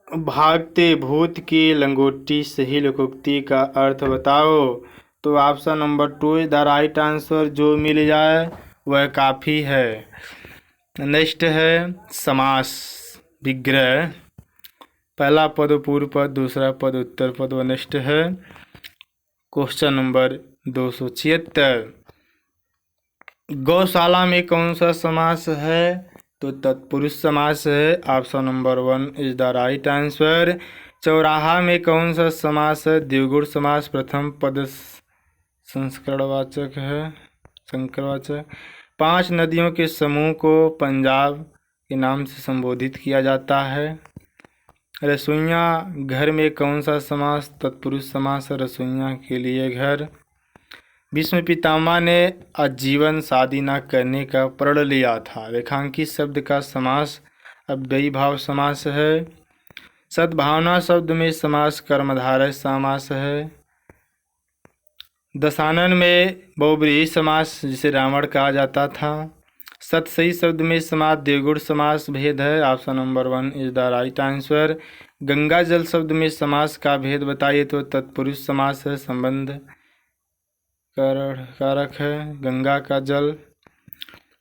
[SPEAKER 1] भागते भूत की लंगोटी, सही लोकोक्ति का अर्थ बताओ। तो option number 2 is the right answer, जो मिल जाए वह काफ़ी है। नेक्स्ट है समास विग्रह। पहला पद पूर्व पद, दूसरा पद उत्तर पद। व नेक्स्ट है क्वेश्चन नंबर 276। गौशाला में कौन सा समास है, तो तत्पुरुष समास है, option number 1 is the right answer. चौराहा में कौन सा समास है, द्विगुण समास, प्रथम पद संस्करणवाचक है, संकरवाचक। 5 नदियों के समूह को पंजाब के नाम से संबोधित किया जाता है। रसोइया घर में कौन सा समास, तत्पुरुष समास है, रसोइया के लिए घर। भीष्म पितामह ने आजीवन शादी न करने का प्रण लिया था। रेखांकित शब्द का समास अव्ययी भाव समास है। सद्भावना शब्द में समास कर्मधारय समास है। दशानन में बहुब्रीहि समास, जिसे रावण कहा जाता था। सतसई शब्द में समास द्विगुण समास भेद है, option number 1 is the right answer. Ganga जल शब्द में समास का भेद बताइए, तो तत्पुरुष समास है, संबंध कारक है, गंगा का जल।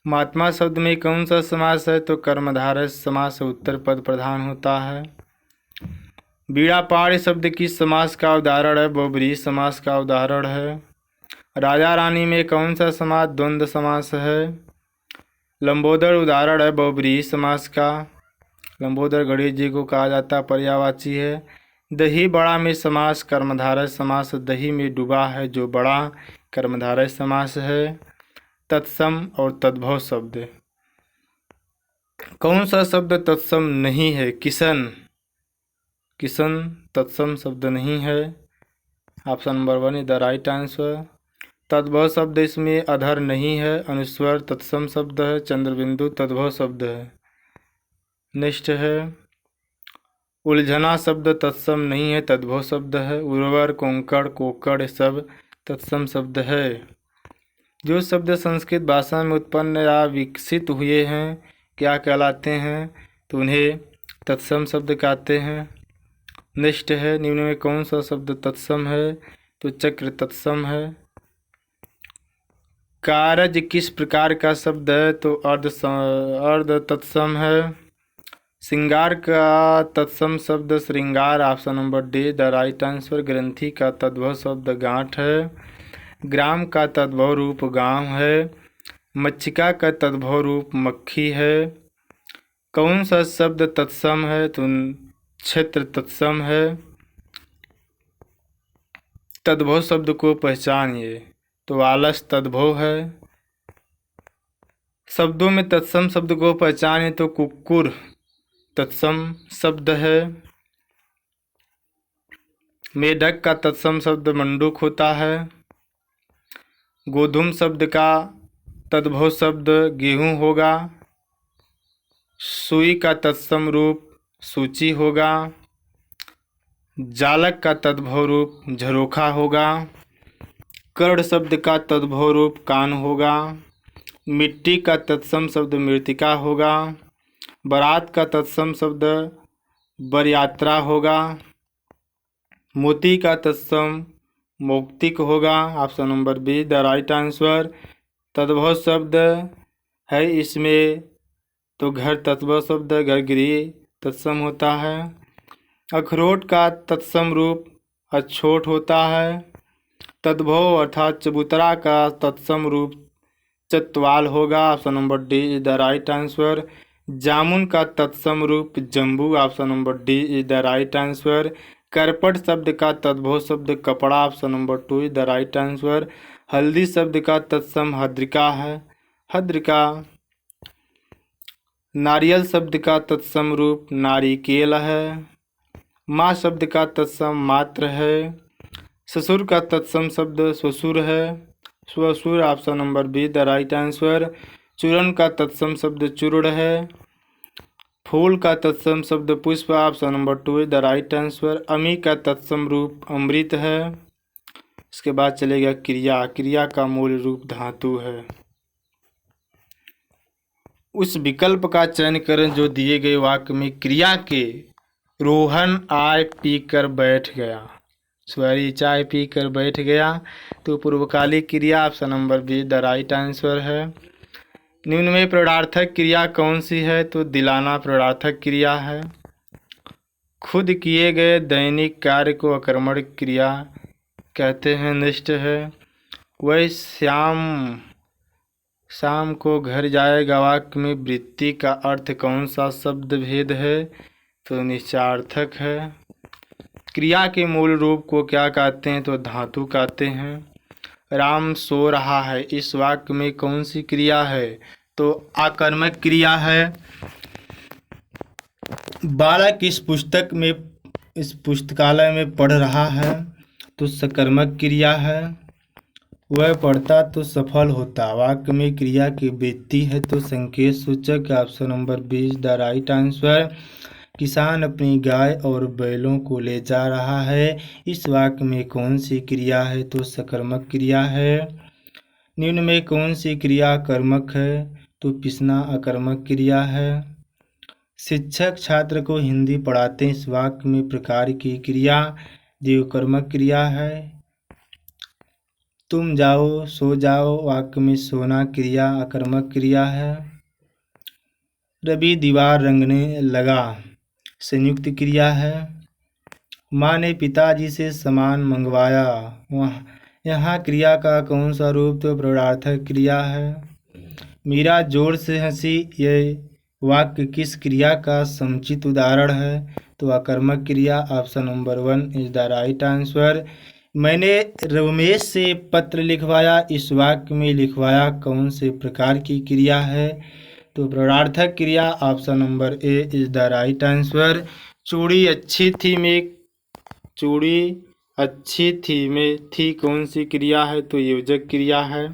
[SPEAKER 1] महात्मा शब्द में कौन सा समास है, तो कर्मधारय समास, उत्तर पद प्रधान होता है। बीड़ा पाड़ शब्द की समास का उदाहरण है, बहुब्रीहि समास का उदाहरण है। राजा रानी में कौन सा समास, द्वंद्व समास है। लंबोदर उदाहरण है बहुब्रीहि समास का। लंबोदर गणेश जी को कहा जाता पर्यायवाची है। दही बड़ा में समास कर्मधारय समास, दही में डूबा है जो बड़ा, कर्मधारय समास है। तत्सम और तद्भव शब्द, कौन सा शब्द तत्सम नहीं है, किशन तत्सम शब्द नहीं है, option number 1 is the right answer. तद्भव शब्द इसमें अधर नहीं है, अनुस्वर तत्सम शब्द है, चंद्रबिंदु तद्भव शब्द है। नेक्स्ट है उलझना शब्द तत्सम नहीं है, तद्भव शब्द है। उर्वर कोंकण कोकड़ सब तत्सम शब्द है। जो शब्द संस्कृत भाषा में उत्पन्न या विकसित हुए हैं क्या कहलाते हैं, तो उन्हें तत्सम शब्द कहते हैं। नेक्स्ट है निम्न में कौन सा शब्द तत्सम है, तो चक्र तत्सम है। कारज किस प्रकार का शब्द है, तो अर्ध तत्सम है। श्रृंगार का तत्सम शब्द श्रृंगार, option number D the right answer. ग्रंथि का तद्भव शब्द गांठ है। ग्राम का तद्भव रूप गांव है। मक्षिका का तद्भव रूप मक्खी है। कौन सा शब्द तत्सम है? तो क्षेत्र तत्सम है। तद्भव शब्द को पहचानिए। तो आलस तद्भव है। शब्दों में तत्सम शब्द को पहचानिए। तो कुक्कुर तत्सम शब्द है। मेढक का तत्सम शब्द मंडूक होता है। गोधूम शब्द का तद्भव शब्द गेहूं होगा। सुई का तत्सम रूप सूची होगा। जालक का तद्भव रूप झरोखा होगा। कर्ण शब्द का तद्भव रूप कान होगा। मिट्टी का तत्सम शब्द मृत्तिका होगा। बारात का तत्सम शब्द बरयात्रा होगा। मोती का तत्सम मौक्तिक होगा। Option number B the right answer. तद्भव शब्द है इसमें तो घर तत्सम शब्द घर गृह तत्सम होता है। अखरोट का तत्सम रूप अछोट होता है। तद्भव अर्थात चबूतरा का तत्सम रूप चतवाल होगा। Option number D is the right answer. जामुन का तत्सम रूप जम्बू। Option number D is the right answer. करपट शब्द का तद्भव शब्द कपड़ा। Option number 2 is the right answer. हल्दी शब्द का तत्सम हद्रिका है। हद्रिका। नारियल शब्द का तत्सम रूप नारिकेल है। माँ शब्द का तत्सम मात्र है। ससुर का तत्सम शब्द ससुर है। ससुर। Option number B the right answer. चूर्ण का तत्सम शब्द चूर्ण है। फूल का तत्सम शब्द पुष्प। Option number 2 is the right answer. अमी का तत्सम रूप अमृत है। इसके बाद चलेगा क्रिया। क्रिया का मूल रूप धातु है। उस विकल्प का चयन करें जो दिए गए वाक्य में क्रिया के रोहन आय पीकर बैठ गया। सॉरी चाय पीकर बैठ गया। तो पूर्वकालिक क्रिया। Option number B the right answer है। निम्न में प्रणार्थक क्रिया कौन सी है? तो दिलाना प्रणार्थक क्रिया है। खुद किए गए दैनिक कार्य को अकर्मक क्रिया कहते हैं, निष्ठ है। वह शाम को घर जाएगा वाक्य में वृत्ति का अर्थ कौन सा शब्द भेद है? तो निश्चयार्थक है। क्रिया के मूल रूप को क्या कहते हैं? तो धातु कहते हैं। राम सो रहा है इस वाक्य में कौन सी क्रिया है? तो आकर्मक क्रिया है। बालक इस पुस्तकालय में पढ़ रहा है तो सकर्मक क्रिया है। वह पढ़ता तो सफल होता वाक्य में क्रिया की वृत्ति है तो संकेत सूचक। Option number 20 the right answer. किसान अपनी गाय और बैलों को ले जा रहा है इस वाक्य में कौन सी क्रिया है? तो सकर्मक क्रिया है। निम्न में कौन सी क्रिया कर्मक है? तो पिसना अकर्मक क्रिया है। शिक्षक छात्र को हिंदी पढ़ाते इस वाक्य में प्रकार की क्रिया देवकर्मक क्रिया है। तुम जाओ सो जाओ वाक्य में सोना क्रिया अकर्मक क्रिया है। रवि दीवार रंगने लगा संयुक्त क्रिया है। माँ ने पिताजी से सामान मंगवाया यहाँ क्रिया का कौन सा रूप? तो प्रणार्थक क्रिया है। मीरा जोर से हंसी यह वाक्य किस क्रिया का समुचित उदाहरण है? तो अकर्मक क्रिया। Option number 1 is the right answer. मैंने रमेश से पत्र लिखवाया इस वाक्य में लिखवाया कौन से प्रकार की क्रिया है? तो प्रणार्थक क्रिया। Option number A is the right answer. चूड़ी अच्छी थी में थी कौन सी क्रिया है? तो योजक क्रिया है।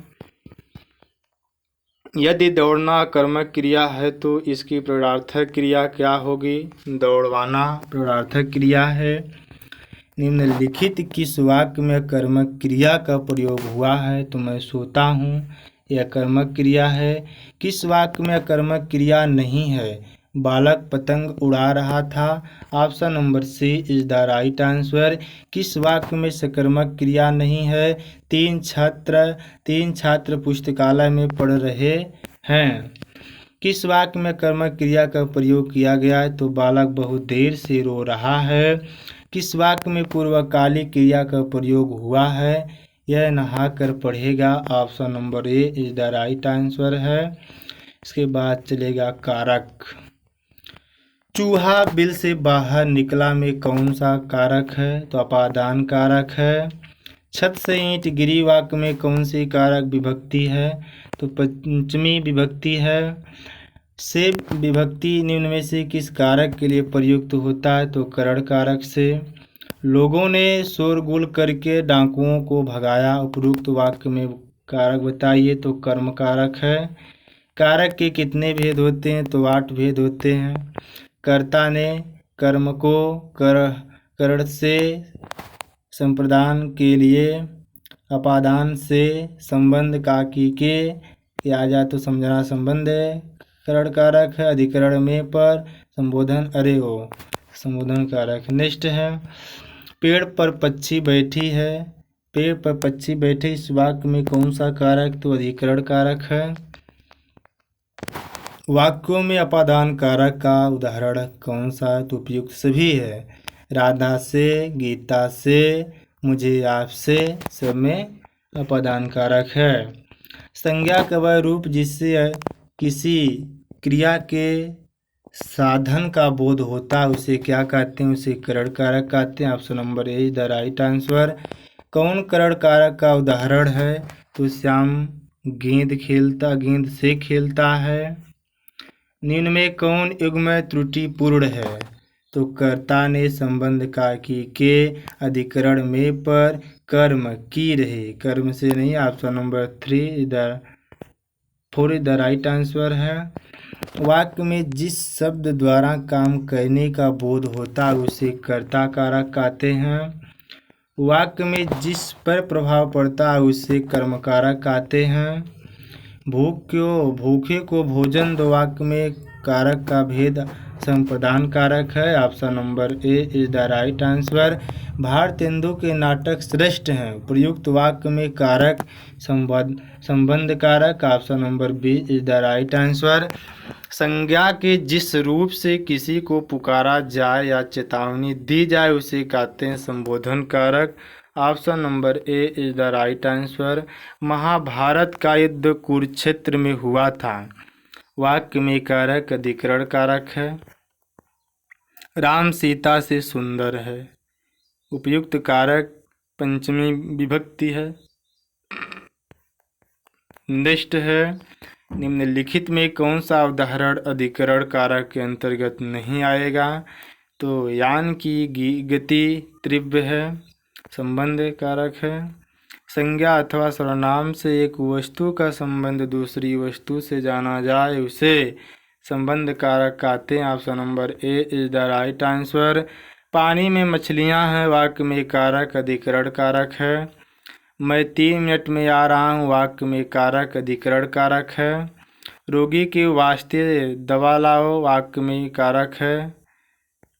[SPEAKER 1] यदि दौड़ना कर्मक क्रिया है तो इसकी प्रणार्थक क्रिया क्या होगी? दौड़वाना प्रणार्थक क्रिया है। निम्नलिखित किस वाक्य में कर्मक क्रिया का प्रयोग हुआ है? तो मैं सोता हूँ यह कर्मक क्रिया है। किस वाक्य में कर्मक क्रिया नहीं है? बालक पतंग उड़ा रहा था। Option number C is the right answer. किस वाक्य में सकर्मक क्रिया नहीं है? तीन छात्र पुस्तकालय में पढ़ रहे हैं। किस वाक्य में कर्मक क्रिया का प्रयोग किया गया है? तो बालक बहुत देर से रो रहा है। किस वाक्य में पूर्वकालिक क्रिया का प्रयोग हुआ है? यह नहा कर पढ़ेगा। Option number A is the right answer है। इसके बाद चलेगा कारक। चूहा बिल से बाहर निकला में कौन सा कारक है? तो अपादान कारक है। छत से ईंट गिरी वाक्य में कौन सी कारक विभक्ति है? तो पंचमी विभक्ति है। से विभक्ति निम्न में से किस कारक के लिए प्रयुक्त होता है? तो करण कारक से। लोगों ने शोरगुल करके डाकुओं को भगाया, उपरोक्त वाक्य में कारक बताइए। तो कर्म कारक है। कारक के कितने भेद होते हैं? तो 8 भेद होते हैं। कर्ता ने कर्म को करण से संप्रदान के लिए, अपादान से संबंध काकी के आ जाए तो समझना संबंध है, करण कारक है। अधिकरण में पर संबोधन अरे हो संबोधन कारक। नेक्स्ट है पेड़ पर पक्षी बैठी है। पेड़ पर पक्षी बैठे इस वाक्य में कौन सा कारक? तो अधिकरण कारक है। वाक्यों में अपादान कारक का उदाहरण कौन सा है? तो उपयुक्त सभी है। राधा से, गीता से, मुझे आपसे, सब में अपादान कारक है। संज्ञा का वह रूप जिससे किसी क्रिया के साधन का बोध होता है उसे क्या कहते हैं? उसे करण कारक कहते हैं। Option number A is the right answer. कौन करण कारक का उदाहरण है? तो श्याम गेंद से खेलता है। निम्न में कौन युग्म त्रुटिपूर्ण है? तो कर्ता ने संबंध काकी के अधिकरण में पर कर्म की रहे, कर्म से नहीं। Option number 4 is the right answer है। वाक्य में जिस शब्द द्वारा काम करने का बोध होता है उसे कर्ता कारक कहते हैं। वाक्य में जिस पर प्रभाव पड़ता है उसे कर्म कारक कहते हैं। भूखे को भोजन दो वाक्य में कारक का भेद संप्रदान कारक है। Option number A is the right answer. Bharatendu के नाटक श्रेष्ठ हैं, प्रयुक्त वाक्य में कारक संबंध कारक। Option number B is the right answer. संज्ञा के जिस रूप से किसी को पुकारा जाए या चेतावनी दी जाए उसे कहते हैं संबोधन कारक। Option number A is the right answer. Mahabharata का युद्ध कुरुक्षेत्र में हुआ था, वाक्य में कारक अधिकरण कारक है। राम सीता से सुंदर है, उपयुक्त कारक पंचमी विभक्ति है। नेक्स्ट है निम्नलिखित में कौन सा उदाहरण अधिकरण कारक के अंतर्गत नहीं आएगा? तो यान की गति तीव्र है, संबंध कारक है। संज्ञा अथवा सर्वनाम से एक वस्तु का संबंध दूसरी वस्तु से जाना जाए उसे संबंध कारक कहते हैं। Option number A is the right answer. पानी में मछलियां हैं, वाक्य में कारक अधिकरण कारक है। मैं 3 मिनट में आ रहा हूँ, वाक्य में कारक अधिकरण कारक है। रोगी के वास्ते दवा लाओ, वाक्य में कारक है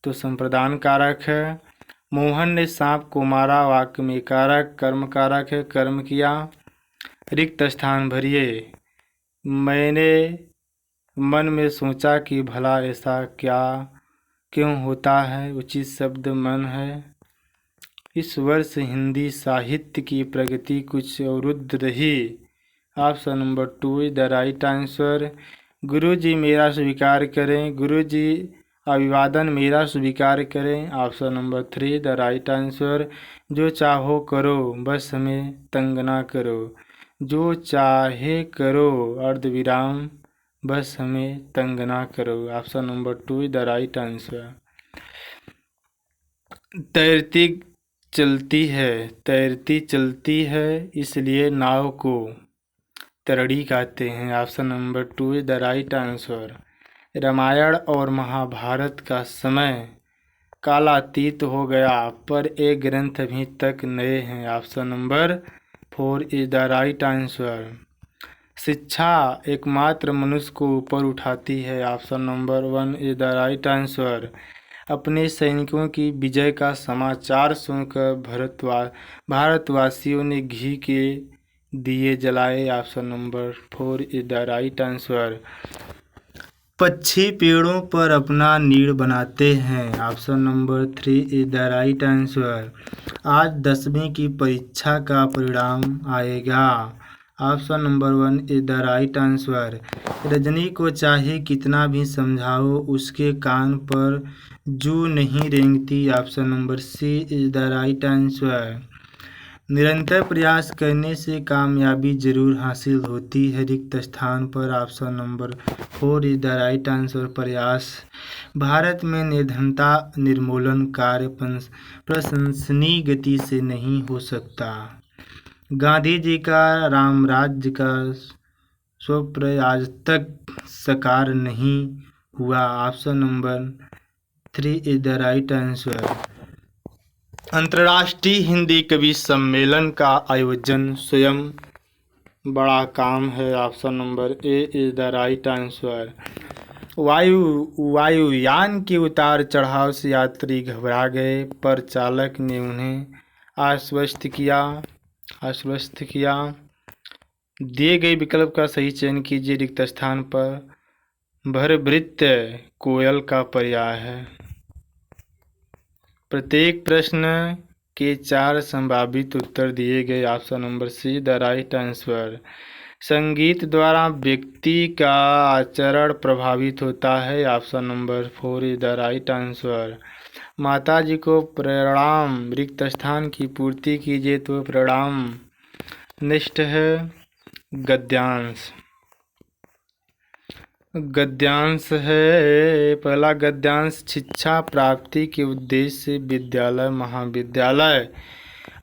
[SPEAKER 1] तो संप्रदान कारक है। मोहन ने सांप को मारा, वाक्य में कारक कर्म कारक है, कर्म किया। रिक्त स्थान भरिए। मैंने मन में सोचा कि भला ऐसा क्यों होता है, उचित शब्द मन है। इस वर्ष हिंदी साहित्य की प्रगति कुछ अवरुद्ध रही। Option number 2 is the right answer. गुरुजी मेरा स्वीकार करें, गुरुजी अभिवादन मेरा स्वीकार करें। Option number 3 the right answer. जो चाहो करो बस हमें तंग ना करो, जो चाहे करो अर्धविराम बस हमें तंग ना करो। Option number 2 is the right answer. तैरती चलती है इसलिए नाव को तरड़ी कहते हैं। Option number 2 is the right answer. Ramayana और महाभारत का समय कालातीत हो गया पर एक ग्रंथ अभी तक नए हैं। Option number 4 is the right answer. शिक्षा एकमात्र मनुष्य को ऊपर उठाती है। Option number 1 is the right answer. अपने सैनिकों की विजय का समाचार सुनकर भारतवासियों ने घी के दिए जलाए। Option number 4 is the right answer. पक्षी पेड़ों पर अपना नीड़ बनाते हैं। Option number 3 is the right answer. आज 10वीं की परीक्षा का परिणाम आएगा। Option number 1 is the right answer. Rajni को चाहे कितना भी समझाओ उसके कान पर जू नहीं रेंगती। Option number C is the right answer. निरंतर प्रयास करने से कामयाबी जरूर हासिल होती है। रिक्त स्थान पर option number 4 is the right answer. प्रयास। भारत में निर्धनता निर्मूलन कार्य प्रशंसनीय गति से नहीं हो सकता। गांधी जी का राम राज्य का स्वप्न आज तक साकार नहीं हुआ। Option number 3 is the right answer. अंतर्राष्ट्रीय हिंदी कवि सम्मेलन का आयोजन स्वयं बड़ा काम है। Option number A is the right answer. वायुयान के उतार चढ़ाव से यात्री घबरा गए पर चालक ने उन्हें आश्वस्त किया। दिए गए विकल्प का सही चयन कीजिए। रिक्त स्थान पर भरभृत्य कोयल का पर्याय है। प्रत्येक प्रश्न के 4 संभावित उत्तर दिए गए। Option number C the right answer. संगीत द्वारा व्यक्ति का आचरण प्रभावित होता है। Option number 4 is the right answer. माता जी को प्रणाम। रिक्त स्थान की पूर्ति कीजिए तो प्रणाम निष्ठ है। गद्यांश है। पहला गद्यांश शिक्षा प्राप्ति के उद्देश्य से विद्यालय, महाविद्यालय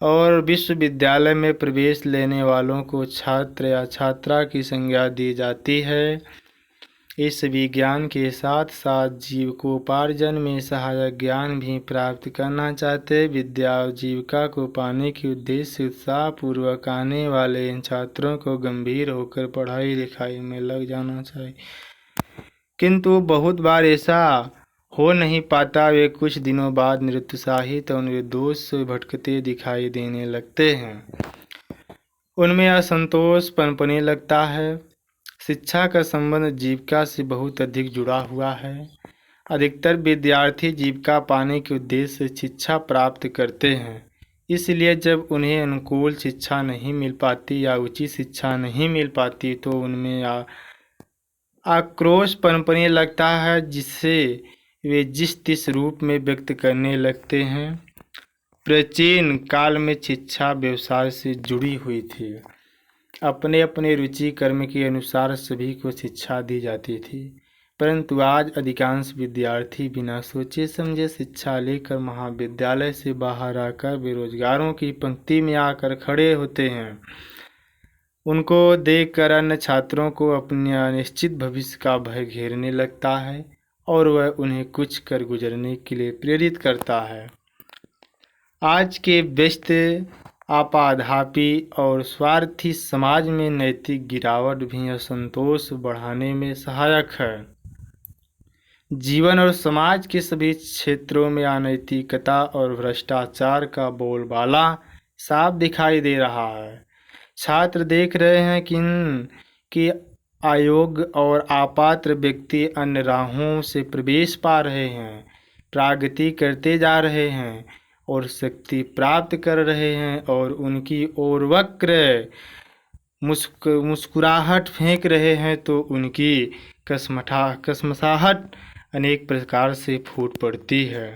[SPEAKER 1] और विश्वविद्यालय में प्रवेश लेने वालों को छात्र या छात्रा की संज्ञा दी जाती है। इस विज्ञान के साथ साथ जीविकोपार्जन में सहायक ज्ञान भी प्राप्त करना चाहते विद्या और जीविका को पाने के उद्देश्य से उत्साहपूर्वक आने वाले इन छात्रों को गंभीर होकर पढ़ाई लिखाई में लग जाना चाहिए, किंतु बहुत बार ऐसा हो नहीं पाता। वे कुछ दिनों बाद निरुत्साहित और निर्दोष से भटकते दिखाई देने लगते हैं। उनमें असंतोष पनपने लगता है। शिक्षा का संबंध जीविका से बहुत अधिक जुड़ा हुआ है। अधिकतर विद्यार्थी जीविका पाने के उद्देश्य से शिक्षा प्राप्त करते हैं। इसलिए जब उन्हें अनुकूल शिक्षा नहीं मिल पाती या उचित शिक्षा नहीं मिल पाती तो उनमें आक्रोश पनपने लगता है, जिससे वे जिस तिस रूप में व्यक्त करने लगते हैं। प्राचीन काल में शिक्षा व्यवसाय से जुड़ी हुई थी। अपने अपने रुचि कर्म के अनुसार सभी को शिक्षा दी जाती थी, परंतु आज अधिकांश विद्यार्थी बिना सोचे समझे शिक्षा लेकर महाविद्यालय से बाहर आकर बेरोजगारों की पंक्ति में आकर खड़े होते हैं। उनको देखकर अन्य छात्रों को अपने अनिश्चित भविष्य का भय घेरने लगता है और वह उन्हें कुछ कर गुजरने के लिए प्रेरित करता है। आज के व्यस्त आपाधापी और स्वार्थी समाज में नैतिक गिरावट भी असंतोष बढ़ाने में सहायक है। जीवन और समाज के सभी क्षेत्रों में अनैतिकता और भ्रष्टाचार का बोलबाला साफ दिखाई दे रहा है। छात्र देख रहे हैं कि अयोग्य और अपात्र व्यक्ति अन्य राहों से प्रवेश पा रहे हैं, प्रगति करते जा रहे हैं और शक्ति प्राप्त कर रहे हैं और उनकी ओर वक्र मुस्कुराहट फेंक रहे हैं तो उनकी कसमसाहट अनेक प्रकार से फूट पड़ती है।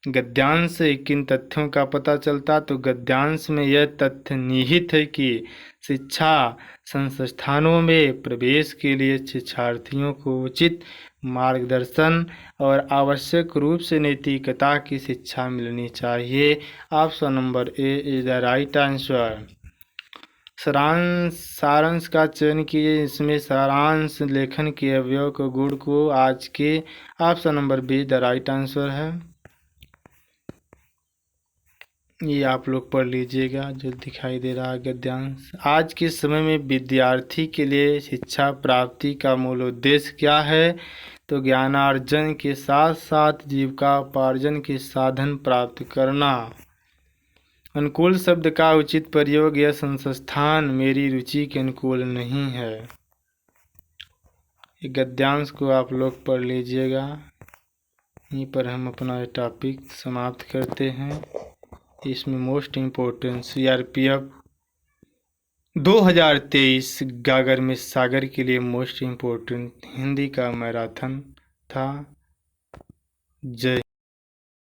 [SPEAKER 1] गद्यांश से किन तथ्यों का पता चलता तो गद्यांश में यह तथ्य निहित है कि शिक्षा संस्थानों में प्रवेश के लिए शिक्षार्थियों को उचित मार्गदर्शन और आवश्यक रूप से नैतिकता की शिक्षा मिलनी चाहिए। Option number A is the right answer. सारांश का चयन कीजिए। इसमें सारांश लेखन के अवयव को गुण को आज के option number B the right answer है। ये आप लोग पढ़ लीजिएगा जो दिखाई दे रहा है गद्यांश। आज के समय में विद्यार्थी के लिए शिक्षा प्राप्ति का मूल उद्देश्य क्या है तो ज्ञानार्जन के साथ साथ जीविकोपार्जन के साधन प्राप्त करना। अनुकूल शब्द का उचित प्रयोग। यह संस्थान मेरी रुचि के अनुकूल नहीं है। ये गद्यांश को आप लोग पढ़ लीजिएगा। यहीं पर हम अपना टॉपिक समाप्त करते हैं। इसमें मोस्ट इम्पोर्टेंट CRPF 2023 गागर में सागर के लिए मोस्ट इम्पोर्टेंट हिंदी का मैराथन था। जय